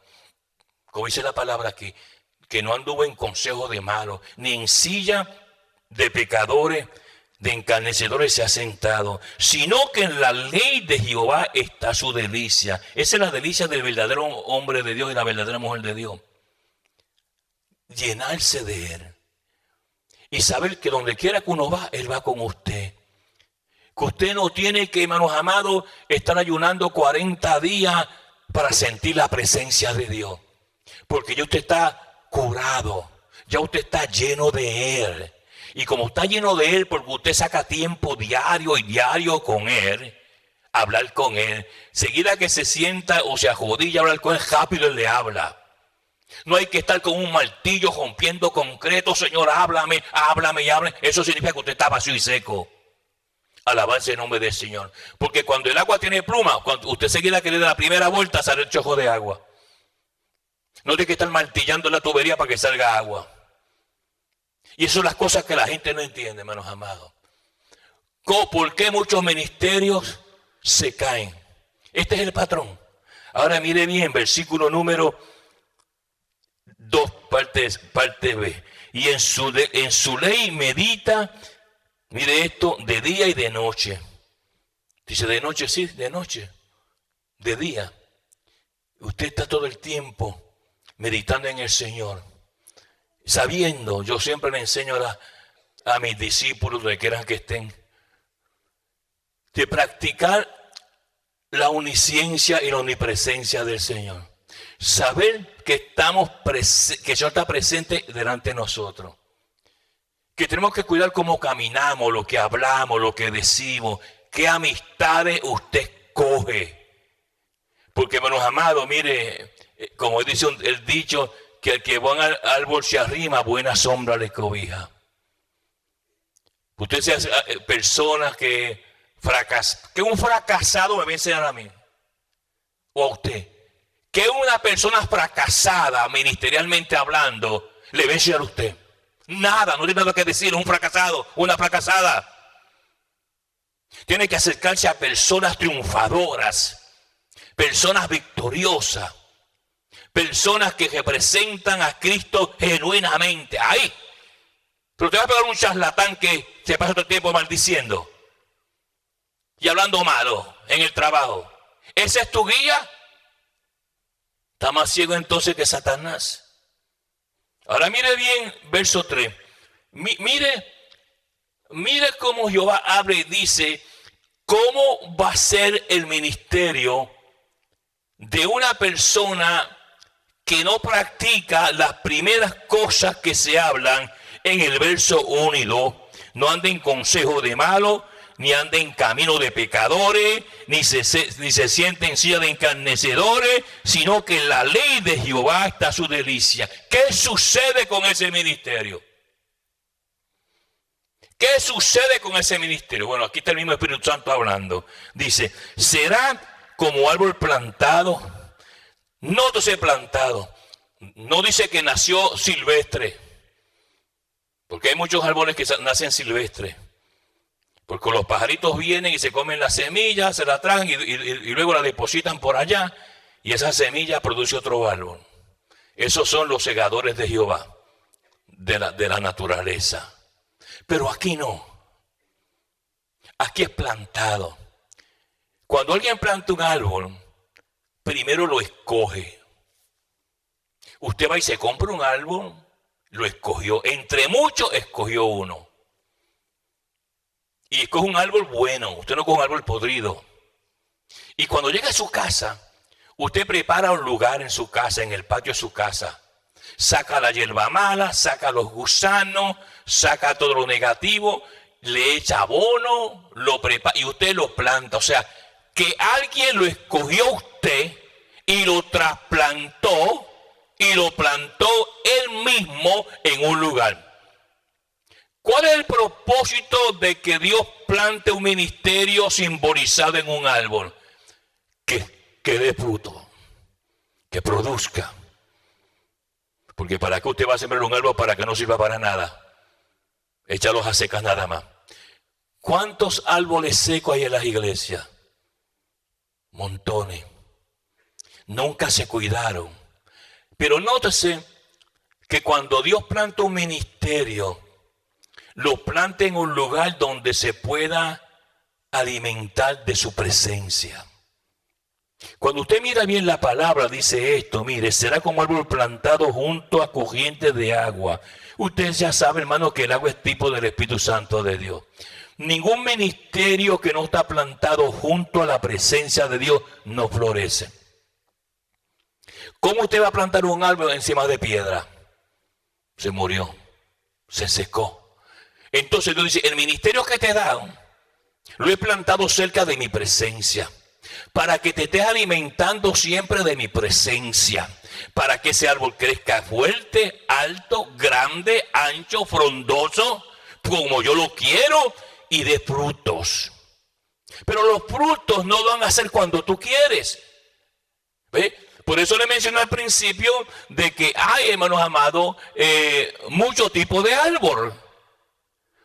Como dice la palabra aquí, que no anduvo en consejo de malos, ni en silla de pecadores, de encarnecedores se ha sentado, sino que en la ley de Jehová está su delicia. Esa es la delicia del verdadero hombre de Dios y la verdadera mujer de Dios. Llenarse de Él. Y saber que donde quiera que uno va, Él va con usted. Que usted no tiene que, hermanos amados, estar ayunando 40 días para sentir la presencia de Dios. Porque ya usted está curado, ya usted está lleno de Él. Y como está lleno de Él, porque usted saca tiempo diario con Él, hablar con Él. Seguida que se sienta o se ajodilla a hablar con Él, rápido Él le habla. No hay que estar con un martillo rompiendo concreto: Señor, háblame. Eso significa que usted está vacío y seco. Alabanza en nombre del Señor. Porque cuando el agua tiene pluma, cuando usted seguida que le da la primera vuelta, sale el chorro de agua. No tiene que estar martillando la tubería para que salga agua. Y eso son las cosas que la gente no entiende, hermanos amados. ¿Por qué muchos ministerios se caen? Este es el patrón. Ahora mire bien, versículo número 2, parte B. Y en su ley medita, mire esto, de día y de noche. Dice de noche, sí, de noche. De día. Usted está todo el tiempo meditando en el Señor. Sabiendo, yo siempre le enseño a mis discípulos, donde quieran que estén, de practicar la omnisciencia y la omnipresencia del Señor. Saber que que el Señor está presente delante de nosotros. Que tenemos que cuidar cómo caminamos, lo que hablamos, lo que decimos, qué amistades usted coge. Porque, hermanos amados, mire, como dice el dicho, que el que va al árbol se arrima, buena sombra le cobija. Usted sea personas que un fracasado me va a enseñar a mí o a usted. Que una persona fracasada, ministerialmente hablando, le va a enseñar a usted. Nada, no tiene nada que decir un fracasado, una fracasada. Tiene que acercarse a personas triunfadoras, personas victoriosas, personas que representan a Cristo genuinamente. Ahí. Pero te va a pegar un charlatán que se pasa todo el tiempo maldiciendo y hablando malo en el trabajo. ¿Ese es tu guía? Está más ciego entonces que Satanás. Ahora mire bien, verso 3. Mire cómo Jehová habla y dice cómo va a ser el ministerio de una persona que no practica las primeras cosas que se hablan en el verso 1 y 2. No anda en consejo de malos, ni anda en camino de pecadores, ni se siente en silla de encarnecedores, sino que en la ley de Jehová está su delicia. ¿Qué sucede con ese ministerio? ¿Qué sucede con ese ministerio? Bueno, aquí está el mismo Espíritu Santo hablando. Dice, será como árbol plantado. No dice plantado. No dice que nació silvestre. Porque hay muchos árboles que nacen silvestres. Porque los pajaritos vienen y se comen las semillas, se la tragan y luego la depositan por allá. y esa semilla produce otro árbol. Esos son los segadores de Jehová, de la naturaleza. Pero aquí no. Aquí es plantado. Cuando alguien planta un árbol, primero lo escoge. Usted va y se compra un árbol, lo escogió. Entre muchos escogió uno. Y escoge un árbol bueno. Usted no coge un árbol podrido. Y cuando llega a su casa, usted prepara un lugar en su casa, en el patio de su casa. Saca la hierba mala, saca los gusanos, saca todo lo negativo, le echa abono, lo prepara y usted lo planta. O sea, que alguien lo escogió a usted y lo trasplantó y lo plantó él mismo en un lugar. ¿Cuál es el propósito de que Dios plante un ministerio simbolizado en un árbol? Que dé fruto, que produzca. Porque ¿para qué usted va a sembrar un árbol para que no sirva para nada? Échalos a secas nada más. ¿Cuántos árboles secos hay en las iglesias? Montones. Nunca se cuidaron. Pero nótese que cuando Dios planta un ministerio, lo planta en un lugar donde se pueda alimentar de su presencia. Cuando usted mira bien la palabra, dice esto, mire, será como árbol plantado junto a corrientes de agua. Usted ya sabe, hermano, que el agua es tipo del Espíritu Santo de Dios. Ningún ministerio que no está plantado junto a la presencia de Dios no florece. ¿Cómo usted va a plantar un árbol encima de piedra? Se murió, se secó. Entonces Dios dice, el ministerio que te he dado, lo he plantado cerca de mi presencia, para que te estés alimentando siempre de mi presencia, para que ese árbol crezca fuerte, alto, grande, ancho, frondoso, como yo lo quiero, y dé frutos. Pero los frutos no van a ser cuando tú quieres. ¿Ve? Por eso le mencioné al principio de que hay, hermanos amados, muchos tipos de árbol.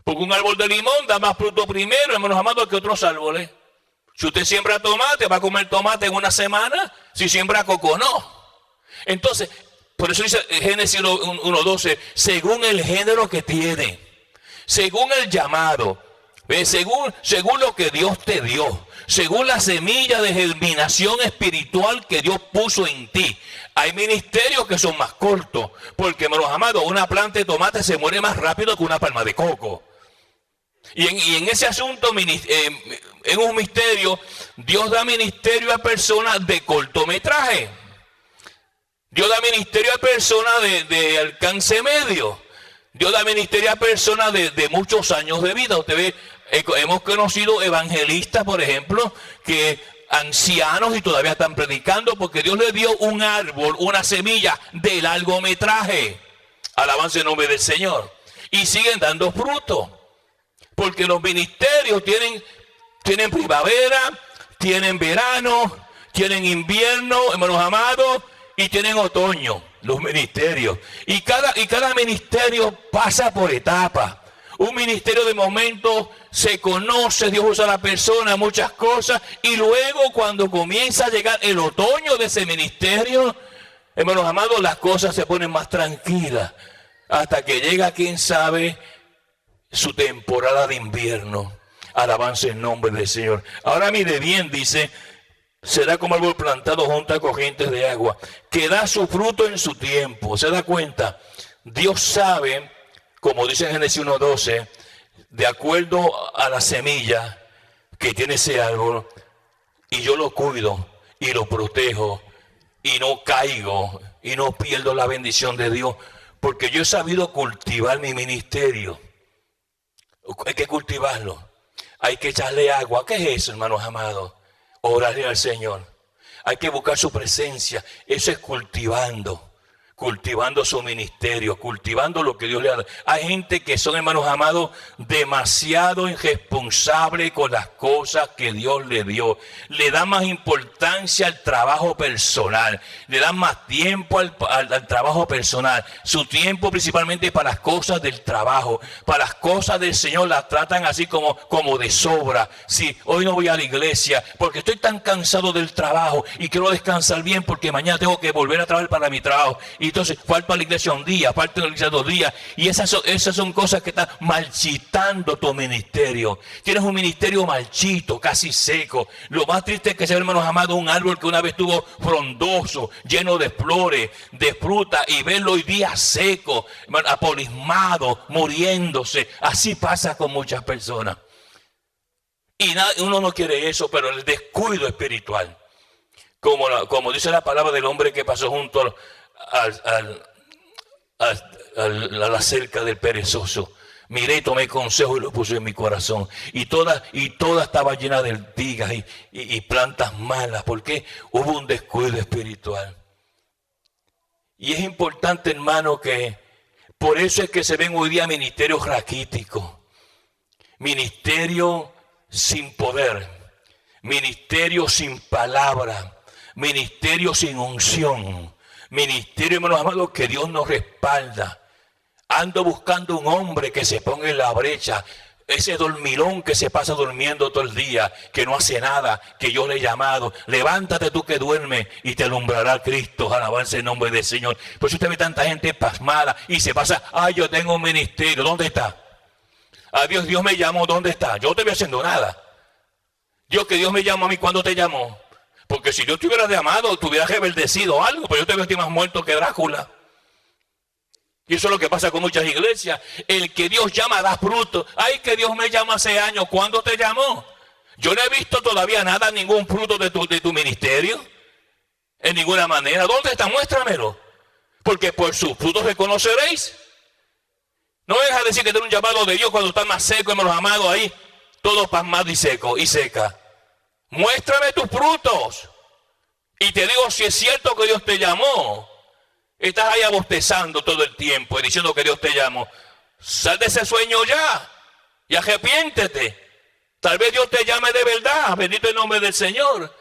Porque un árbol de limón da más fruto primero, hermanos amados, que otros árboles. Si usted siembra tomate, va a comer tomate en una semana. Si siembra coco, no. Entonces, por eso dice Génesis 1:12, según el género que tiene, según el llamado, según lo que Dios te dio, según la semilla de germinación espiritual que Dios puso en ti. Hay ministerios que son más cortos, porque, hermanos amados, una planta de tomate se muere más rápido que una palma de coco. Y en ese asunto, en un misterio, Dios da ministerio a personas de cortometraje. Dios da ministerio a personas de alcance medio. Dios da ministerio a personas de muchos años de vida. Usted ve, hemos conocido evangelistas, por ejemplo, que ancianos y todavía están predicando porque Dios les dio un árbol, una semilla de largometraje. Alabanza en nombre del Señor. Y siguen dando fruto. Porque los ministerios tienen primavera, tienen verano, tienen invierno, hermanos amados, y tienen otoño, los ministerios. Y cada ministerio pasa por etapas. Un ministerio de momento se conoce, Dios usa a la persona, muchas cosas, y luego cuando comienza a llegar el otoño de ese ministerio, hermanos amados, las cosas se ponen más tranquilas, hasta que llega, quién sabe, su temporada de invierno. Alabanza en nombre del Señor. Ahora mire bien, dice, será como árbol plantado junto a corrientes de agua, que da su fruto en su tiempo. ¿Se da cuenta? Dios sabe, como dice en Génesis 1:12, de acuerdo a la semilla que tiene ese árbol, y yo lo cuido y lo protejo y no caigo y no pierdo la bendición de Dios, porque yo he sabido cultivar mi ministerio. Hay que cultivarlo, hay que echarle agua. ¿Qué es eso, hermanos amados? Orarle al Señor. Hay que buscar su presencia. Eso es cultivando cultivando su ministerio, cultivando lo que Dios le ha dado. Hay gente que son, hermanos amados, demasiado irresponsables con las cosas que Dios le dio. Le dan más importancia al trabajo personal, le dan más tiempo al trabajo personal. Su tiempo principalmente para las cosas del trabajo, para las cosas del Señor las tratan así como de sobra. Sí, hoy no voy a la iglesia porque estoy tan cansado del trabajo y quiero descansar bien porque mañana tengo que volver a trabajar para mi trabajo. Y entonces falto a la iglesia un día, falto a la iglesia 2 días. Y esas son cosas que están marchitando tu ministerio. Tienes un ministerio marchito, casi seco. Lo más triste es que se ve, hermanos amados, un árbol que una vez estuvo frondoso, lleno de flores, de fruta, y verlo hoy día seco, apolismado, muriéndose. Así pasa con muchas personas. Y uno no quiere eso, pero el descuido espiritual. Como dice la palabra del hombre que pasó junto a la cerca del perezoso. Miré y tomé consejo y lo puse en mi corazón. Y toda estaba llena de ortigas y plantas malas, porque hubo un descuido espiritual. Y es importante, hermano, que por eso es que se ven hoy día ministerios raquíticos, ministerios sin poder, ministerios sin palabra, ministerio sin unción, ministerio, hermanos amados, que Dios nos respalda. Ando buscando un hombre que se ponga en la brecha, ese dormilón que se pasa durmiendo todo el día, que no hace nada, que yo le he llamado. Levántate tú que duermes y te alumbrará Cristo, alabanza el nombre del Señor. Por eso usted ve tanta gente pasmada y se pasa, yo tengo un ministerio, ¿dónde está? Dios me llamó, ¿dónde está? Yo no te voy haciendo nada. Que Dios me llamó a mí, ¿cuándo te llamó? Porque si Dios te hubiera llamado, te hubiera rebeldecido algo, pero yo te veo a ti más muerto que Drácula. Y eso es lo que pasa con muchas iglesias. El que Dios llama da fruto. Ay, que Dios me llamó hace años. ¿Cuándo te llamó? Yo no he visto todavía nada, ningún fruto de tu ministerio. En ninguna manera. ¿Dónde está? Muéstramelo. Porque por sus frutos reconoceréis. No deja de decir que tiene un llamado de Dios cuando está más seco, hermanos amados, ahí. Todo pasmado y seco y seca. Muéstrame tus frutos. Y te digo si es cierto que Dios te llamó. Estás ahí bostezando todo el tiempo y diciendo que Dios te llamó. Sal de ese sueño ya y arrepiéntete. Tal vez Dios te llame de verdad. Bendito el nombre del Señor.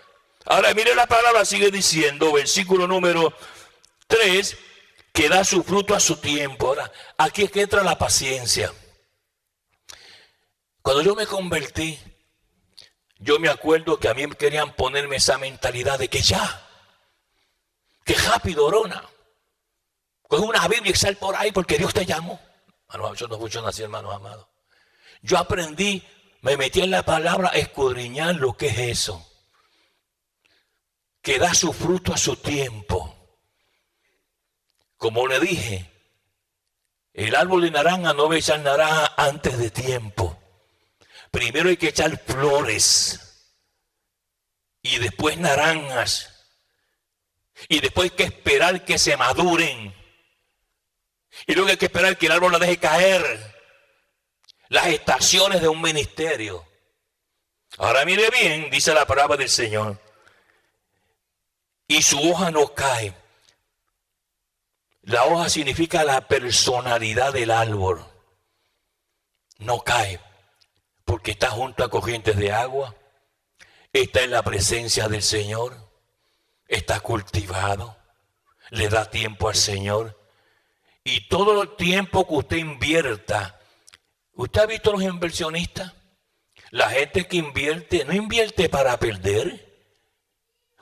Ahora mire la palabra, sigue diciendo, versículo número 3, que da su fruto a su tiempo. Ahora, aquí es que entra la paciencia. Cuando yo me convertí, yo me acuerdo que a mí me querían ponerme esa mentalidad de que ya, que rápido, orona. Coge una Biblia y sal por ahí porque Dios te llamó. Hermanos, yo no funciona así, hermanos amados. Yo aprendí, me metí en la palabra, escudriñar lo que es eso. Que da su fruto a su tiempo. Como le dije, el árbol de naranja no va a echar naranja antes de tiempo. Primero hay que echar flores y después naranjas y después hay que esperar que se maduren y luego hay que esperar que el árbol la deje caer. Las estaciones de un ministerio. Ahora mire bien, dice la palabra del Señor, y su hoja no cae. La hoja significa la personalidad del árbol. No cae. Porque está junto a corrientes de agua, está en la presencia del Señor, está cultivado, le da tiempo al Señor. Y todo el tiempo que usted invierta, ¿usted ha visto a los inversionistas? La gente que invierte, no invierte para perder.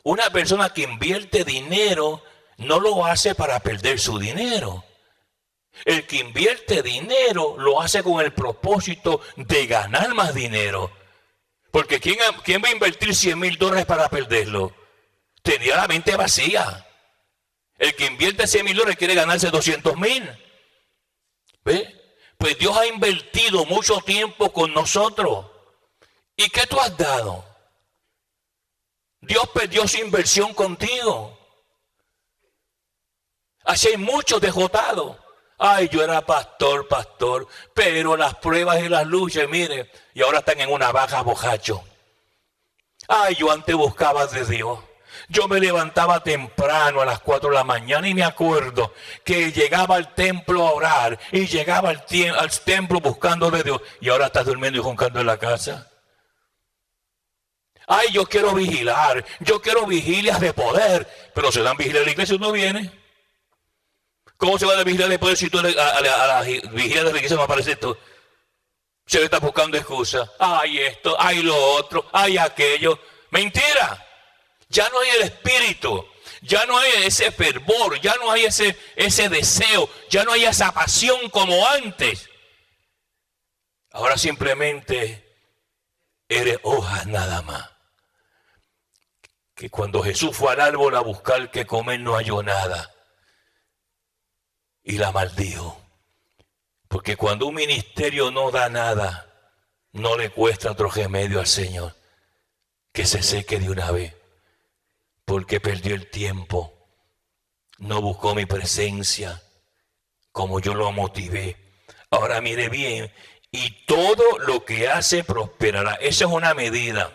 Una persona que invierte dinero no lo hace para perder su dinero. El que invierte dinero lo hace con el propósito de ganar más dinero. Porque ¿quién va a invertir $100,000 para perderlo? Tendría la mente vacía. El que invierte $100,000 quiere ganarse $200,000. ¿Ve? Pues Dios ha invertido mucho tiempo con nosotros. ¿Y qué tú has dado? Dios perdió su inversión contigo. Así hay muchos derrotados. Ay, yo era pastor, pero las pruebas y las luchas, mire, y ahora están en una baja bojacho. Ay, yo antes buscaba de Dios. Yo me levantaba temprano a las 4 de la mañana y me acuerdo que llegaba al templo a orar y llegaba al templo buscando de Dios. Y ahora estás durmiendo y roncando en la casa. Ay, yo quiero vigilar, yo quiero vigilias de poder, pero se dan vigilias de la iglesia y uno viene. ¿Cómo se va a vigilar de poder si tú a la vigilia de la iglesia no aparece esto? Se le está buscando excusa. Ay esto, ay lo otro, ay aquello. Mentira. Ya no hay el espíritu, ya no hay ese fervor, ya no hay ese deseo, ya no hay esa pasión como antes. Ahora simplemente eres hojas nada más. Que cuando Jesús fue al árbol a buscar que comer no halló nada. Y la maldijo. Porque cuando un ministerio no da nada, no le cuesta otro remedio al Señor que se seque de una vez. Porque perdió el tiempo, no buscó mi presencia como yo lo motivé. Ahora mire bien, y todo lo que hace prosperará. Esa es una medida.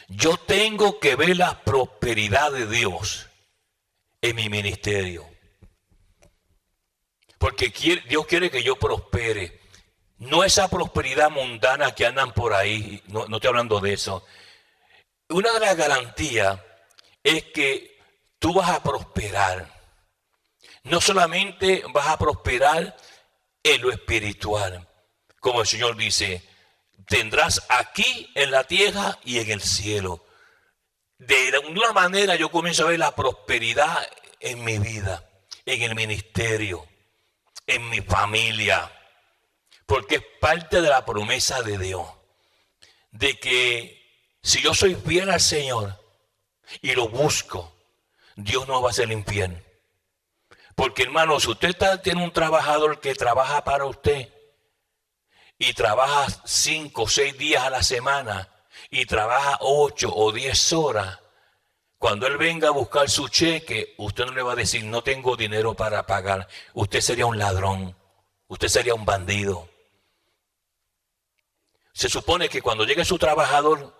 Yo tengo que ver la prosperidad de Dios en mi ministerio. Porque Dios quiere que yo prospere. No esa prosperidad mundana que andan por ahí, no estoy hablando de eso. Una de las garantías es que tú vas a prosperar. No solamente vas a prosperar en lo espiritual, como el Señor dice, tendrás aquí en la tierra y en el cielo. De una manera yo comienzo a ver la prosperidad en mi vida, en el ministerio, en mi familia, porque es parte de la promesa de Dios, de que si yo soy fiel al Señor y lo busco, Dios no va a hacer infiel. Porque hermano, si usted tiene un trabajador que trabaja para usted y trabaja 5 o 6 días a la semana y trabaja 8 o 10 horas, cuando él venga a buscar su cheque, usted no le va a decir no tengo dinero para pagar. Usted sería un ladrón, usted sería un bandido. Se supone que cuando llegue su trabajador,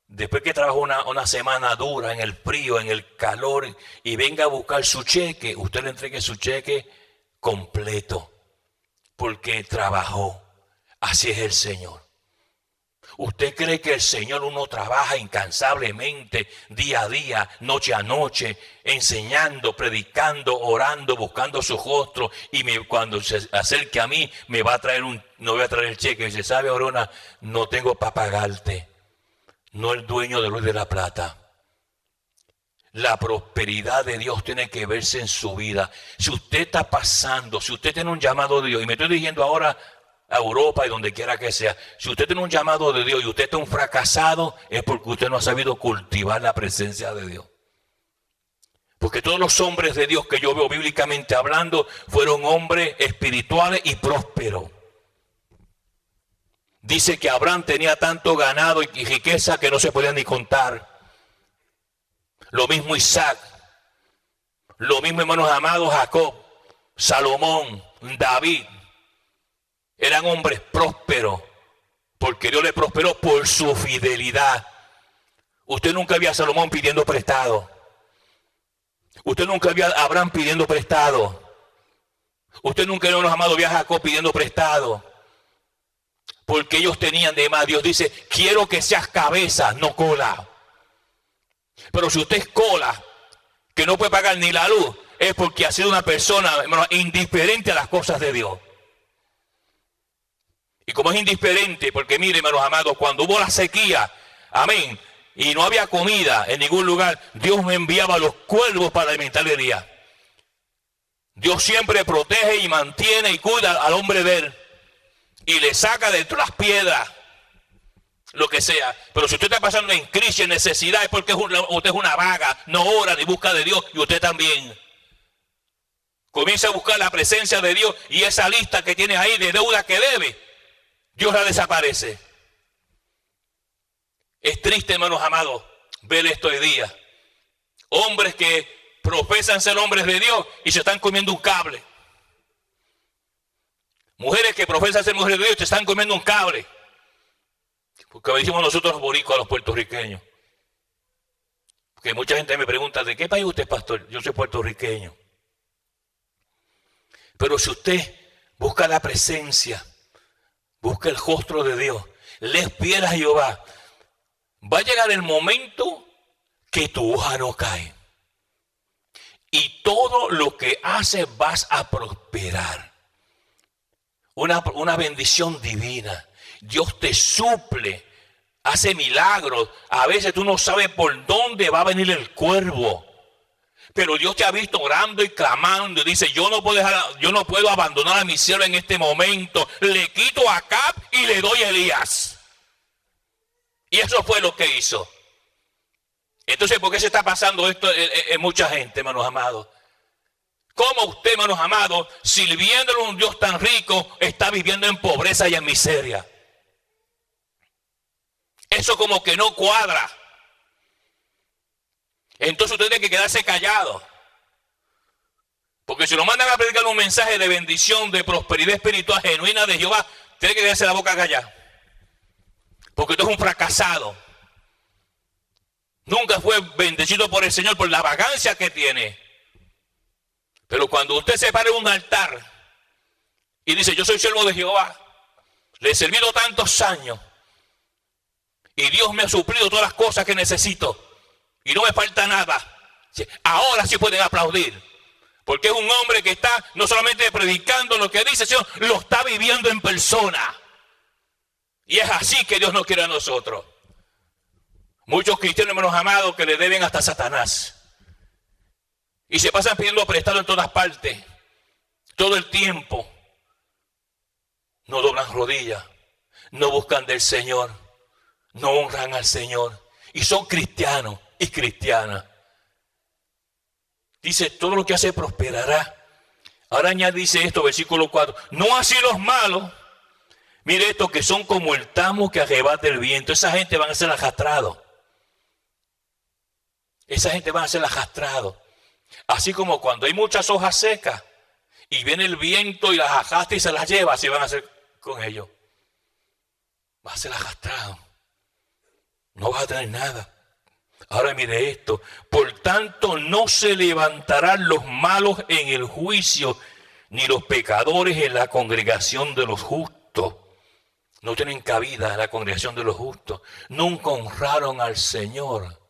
después que trabajó una semana dura en el frío, en el calor, y venga a buscar su cheque, usted le entregue su cheque completo, porque trabajó. Así es el Señor. ¿Usted cree que el Señor uno trabaja incansablemente, día a día, noche a noche, enseñando, predicando, orando, buscando su rostro, y cuando se acerque a mí me va a traer no voy a traer el cheque? Y dice, ¿sabe, Orona? No tengo para pagarte. No el dueño de luz de la plata. La prosperidad de Dios tiene que verse en su vida. Si usted está pasando, si usted tiene un llamado de Dios, y me estoy dirigiendo ahora a Europa y donde quiera que sea, si usted tiene un llamado de Dios y usted está un fracasado, es porque usted no ha sabido cultivar la presencia de Dios. Porque todos los hombres de Dios que yo veo bíblicamente hablando fueron hombres espirituales y prósperos. Dice que Abraham tenía tanto ganado y riqueza que no se podía ni contar. Lo mismo Isaac. Lo mismo, hermanos amados, Jacob, Salomón, David. Eran hombres prósperos porque Dios le prosperó por su fidelidad. Usted nunca vio a Salomón pidiendo prestado. Usted nunca vio a Abraham pidiendo prestado. Usted nunca vio, hermanos amados, vio a Jacob pidiendo prestado. Porque ellos tenían de más. Dios dice, quiero que seas cabeza, no cola. Pero si usted es cola, que no puede pagar ni la luz, es porque ha sido una persona, hermano, indiferente a las cosas de Dios. Y como es indiferente, porque mire, hermanos amados, cuando hubo la sequía, amén, y no había comida en ningún lugar, Dios me enviaba a los cuervos para alimentar el día. Dios siempre protege y mantiene y cuida al hombre de él. Y le saca de las piedras, lo que sea. Pero si usted está pasando en crisis, en necesidad, es porque usted es una vaga, no ora ni busca de Dios, y usted también. Comienza a buscar la presencia de Dios y esa lista que tiene ahí de deuda que debe, Dios la desaparece. Es triste, hermanos amados, ver esto hoy día. Hombres que profesan ser hombres de Dios y se están comiendo un cable. Mujeres que profesan ser mujeres de Dios te están comiendo un cable. Porque decimos nosotros los boricuas, los puertorriqueños. Porque mucha gente me pregunta, ¿de qué país usted es, pastor? Yo soy puertorriqueño. Pero si usted busca la presencia, busca el rostro de Dios, les piedras a Jehová, va a llegar el momento que tu hoja no cae. Y todo lo que haces vas a prosperar. Una bendición divina. Dios te suple, hace milagros. A veces tú no sabes por dónde va a venir el cuervo. Pero Dios te ha visto orando y clamando y dice, yo no puedo abandonar a mi siervo en este momento. Le quito a Acab y le doy a Elías. Y eso fue lo que hizo. Entonces, ¿por qué se está pasando esto en mucha gente, hermanos amados? ¿Cómo usted, hermanos amados, sirviéndole a un Dios tan rico, está viviendo en pobreza y en miseria? Eso como que no cuadra. Entonces usted tiene que quedarse callado. Porque si lo mandan a predicar un mensaje de bendición, de prosperidad espiritual genuina de Jehová, tiene que quedarse la boca callada. Porque usted es un fracasado. Nunca fue bendecido por el Señor por la vagancia que tiene. Pero cuando usted se para en un altar y dice, yo soy siervo de Jehová, le he servido tantos años y Dios me ha suplido todas las cosas que necesito y no me falta nada, ahora sí pueden aplaudir. Porque es un hombre que está no solamente predicando lo que dice, sino lo está viviendo en persona. Y es así que Dios nos quiere a nosotros. Muchos cristianos, hermanos amados, que le deben hasta a Satanás. Y se pasan pidiendo prestado en todas partes. Todo el tiempo. No doblan rodillas. No buscan del Señor. No honran al Señor. Y son cristianos y cristianas. Dice, todo lo que hace prosperará. Ahora añade, dice esto, versículo 4. No así los malos. Mire esto, que son como el tamo que arrebata el viento. Esa gente van a ser arrastrados. Esa gente va a ser arrastrados. Así como cuando hay muchas hojas secas y viene el viento y las arrastra y se las lleva, así van a hacer con ellos. Va a ser arrastrado. No vas a tener nada. Ahora mire esto. Por tanto, no se levantarán los malos en el juicio, ni los pecadores en la congregación de los justos. No tienen cabida en la congregación de los justos. Nunca honraron al Señor.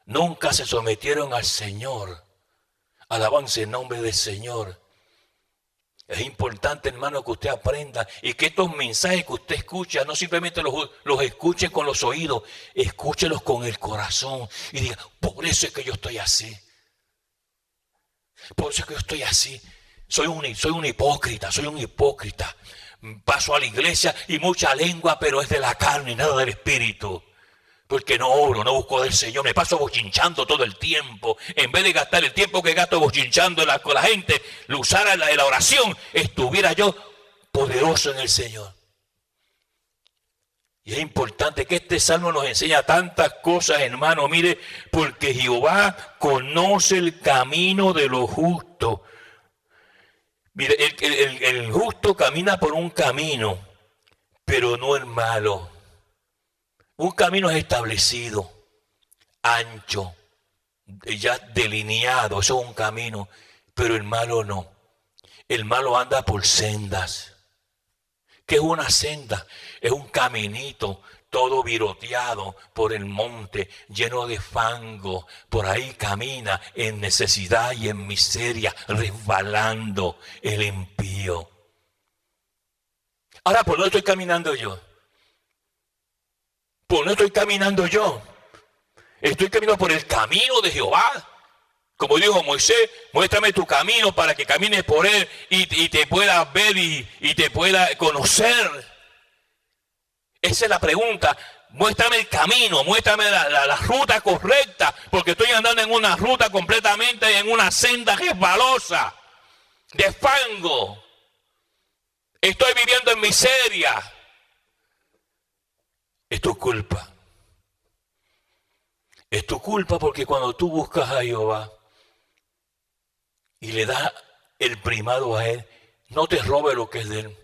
Nunca se sometieron al Señor. Alabanza en nombre del Señor. Es importante, hermano, que usted aprenda y que estos mensajes que usted escucha, no simplemente los escuche con los oídos, escúchelos con el corazón y diga, por eso es que yo estoy así. Por eso es que yo estoy así. Soy un hipócrita, soy un hipócrita. Paso a la iglesia y mucha lengua, pero es de la carne y nada del espíritu. Porque no oro, no busco del Señor. Me paso bochinchando todo el tiempo. En vez de gastar el tiempo que gasto bochinchando con la gente, lo usara en la oración, estuviera yo poderoso en el Señor. Y es importante que este salmo nos enseña tantas cosas, hermano. Mire, porque Jehová conoce el camino de los justos. Mire, el justo camina por un camino, pero no el malo. Un camino es establecido, ancho, ya delineado, eso es un camino, pero el malo no. El malo anda por sendas. ¿Qué es una senda? Es un caminito todo viroteado por el monte, lleno de fango. Por ahí camina en necesidad y en miseria, resbalando el impío. Ahora, ¿por dónde estoy caminando yo? ¿Por dónde estoy caminando yo? Estoy caminando por el camino de Jehová. Como dijo Moisés, muéstrame tu camino para que camines por él y te pueda ver y te pueda conocer. Esa es la pregunta. Muéstrame el camino, muéstrame la ruta correcta, porque estoy andando en una ruta completamente, en una senda resbalosa, de fango. Estoy viviendo en miseria. Es tu culpa. Es tu culpa porque cuando tú buscas a Jehová y le das el primado a él, no te robe lo que es de él.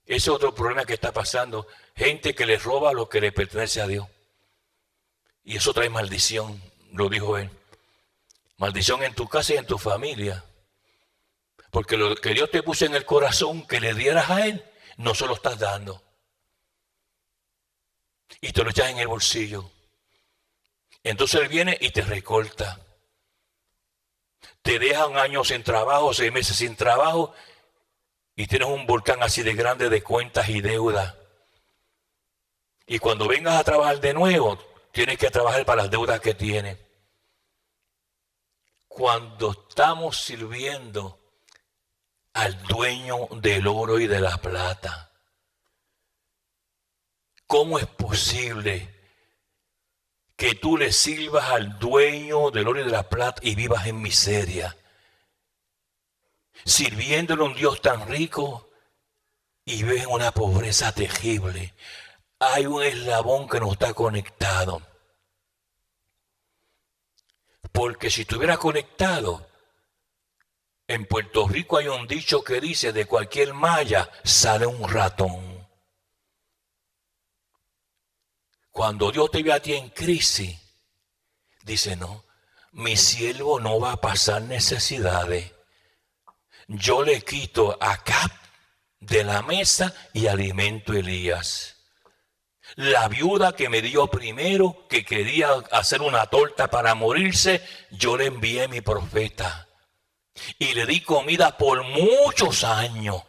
Ese es otro problema que está pasando. Gente que le roba lo que le pertenece a Dios. Y eso trae maldición. lo dijo él. Maldición en tu casa y en tu familia. Porque lo que Dios te puso en el corazón que le dieras a él, no se lo estás dando. Y te lo echas en el bolsillo. Entonces él viene y te recorta. Te deja un año sin trabajo, 6 meses sin trabajo, y tienes un volcán así de grande de cuentas y deudas. Y cuando vengas a trabajar de nuevo, tienes que trabajar para las deudas que tienes. Cuando estamos sirviendo al dueño del oro y de la plata, ¿cómo es posible que tú le sirvas al dueño del oro y de la plata y vivas en miseria? Sirviéndole a un Dios tan rico y vives en una pobreza terrible. Hay un eslabón que no está conectado. Porque si estuviera conectado, en Puerto Rico hay un dicho que dice: de cualquier malla sale un ratón. Cuando Dios te ve a ti en crisis, dice: no, mi siervo no va a pasar necesidades. Yo le quito a Acab de la mesa y alimento a Elías. La viuda que me dio primero, que quería hacer una torta para morirse, yo le envié a mi profeta. Y le di comida por muchos años.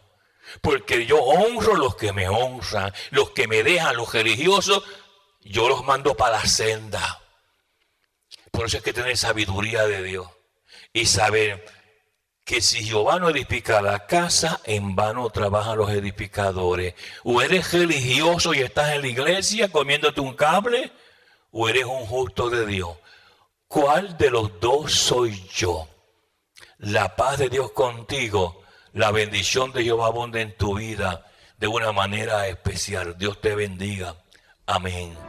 Porque yo honro a los que me honran. Los que me dejan, los religiosos, yo los mando para la senda. Por eso hay que tener sabiduría de Dios. Y saber que si Jehová no edifica la casa, en vano trabajan los edificadores. O eres religioso y estás en la iglesia comiéndote un cable, o eres un justo de Dios. ¿Cuál de los dos soy yo? La paz de Dios contigo, la bendición de Jehová abunda en tu vida de una manera especial. Dios te bendiga. Amén.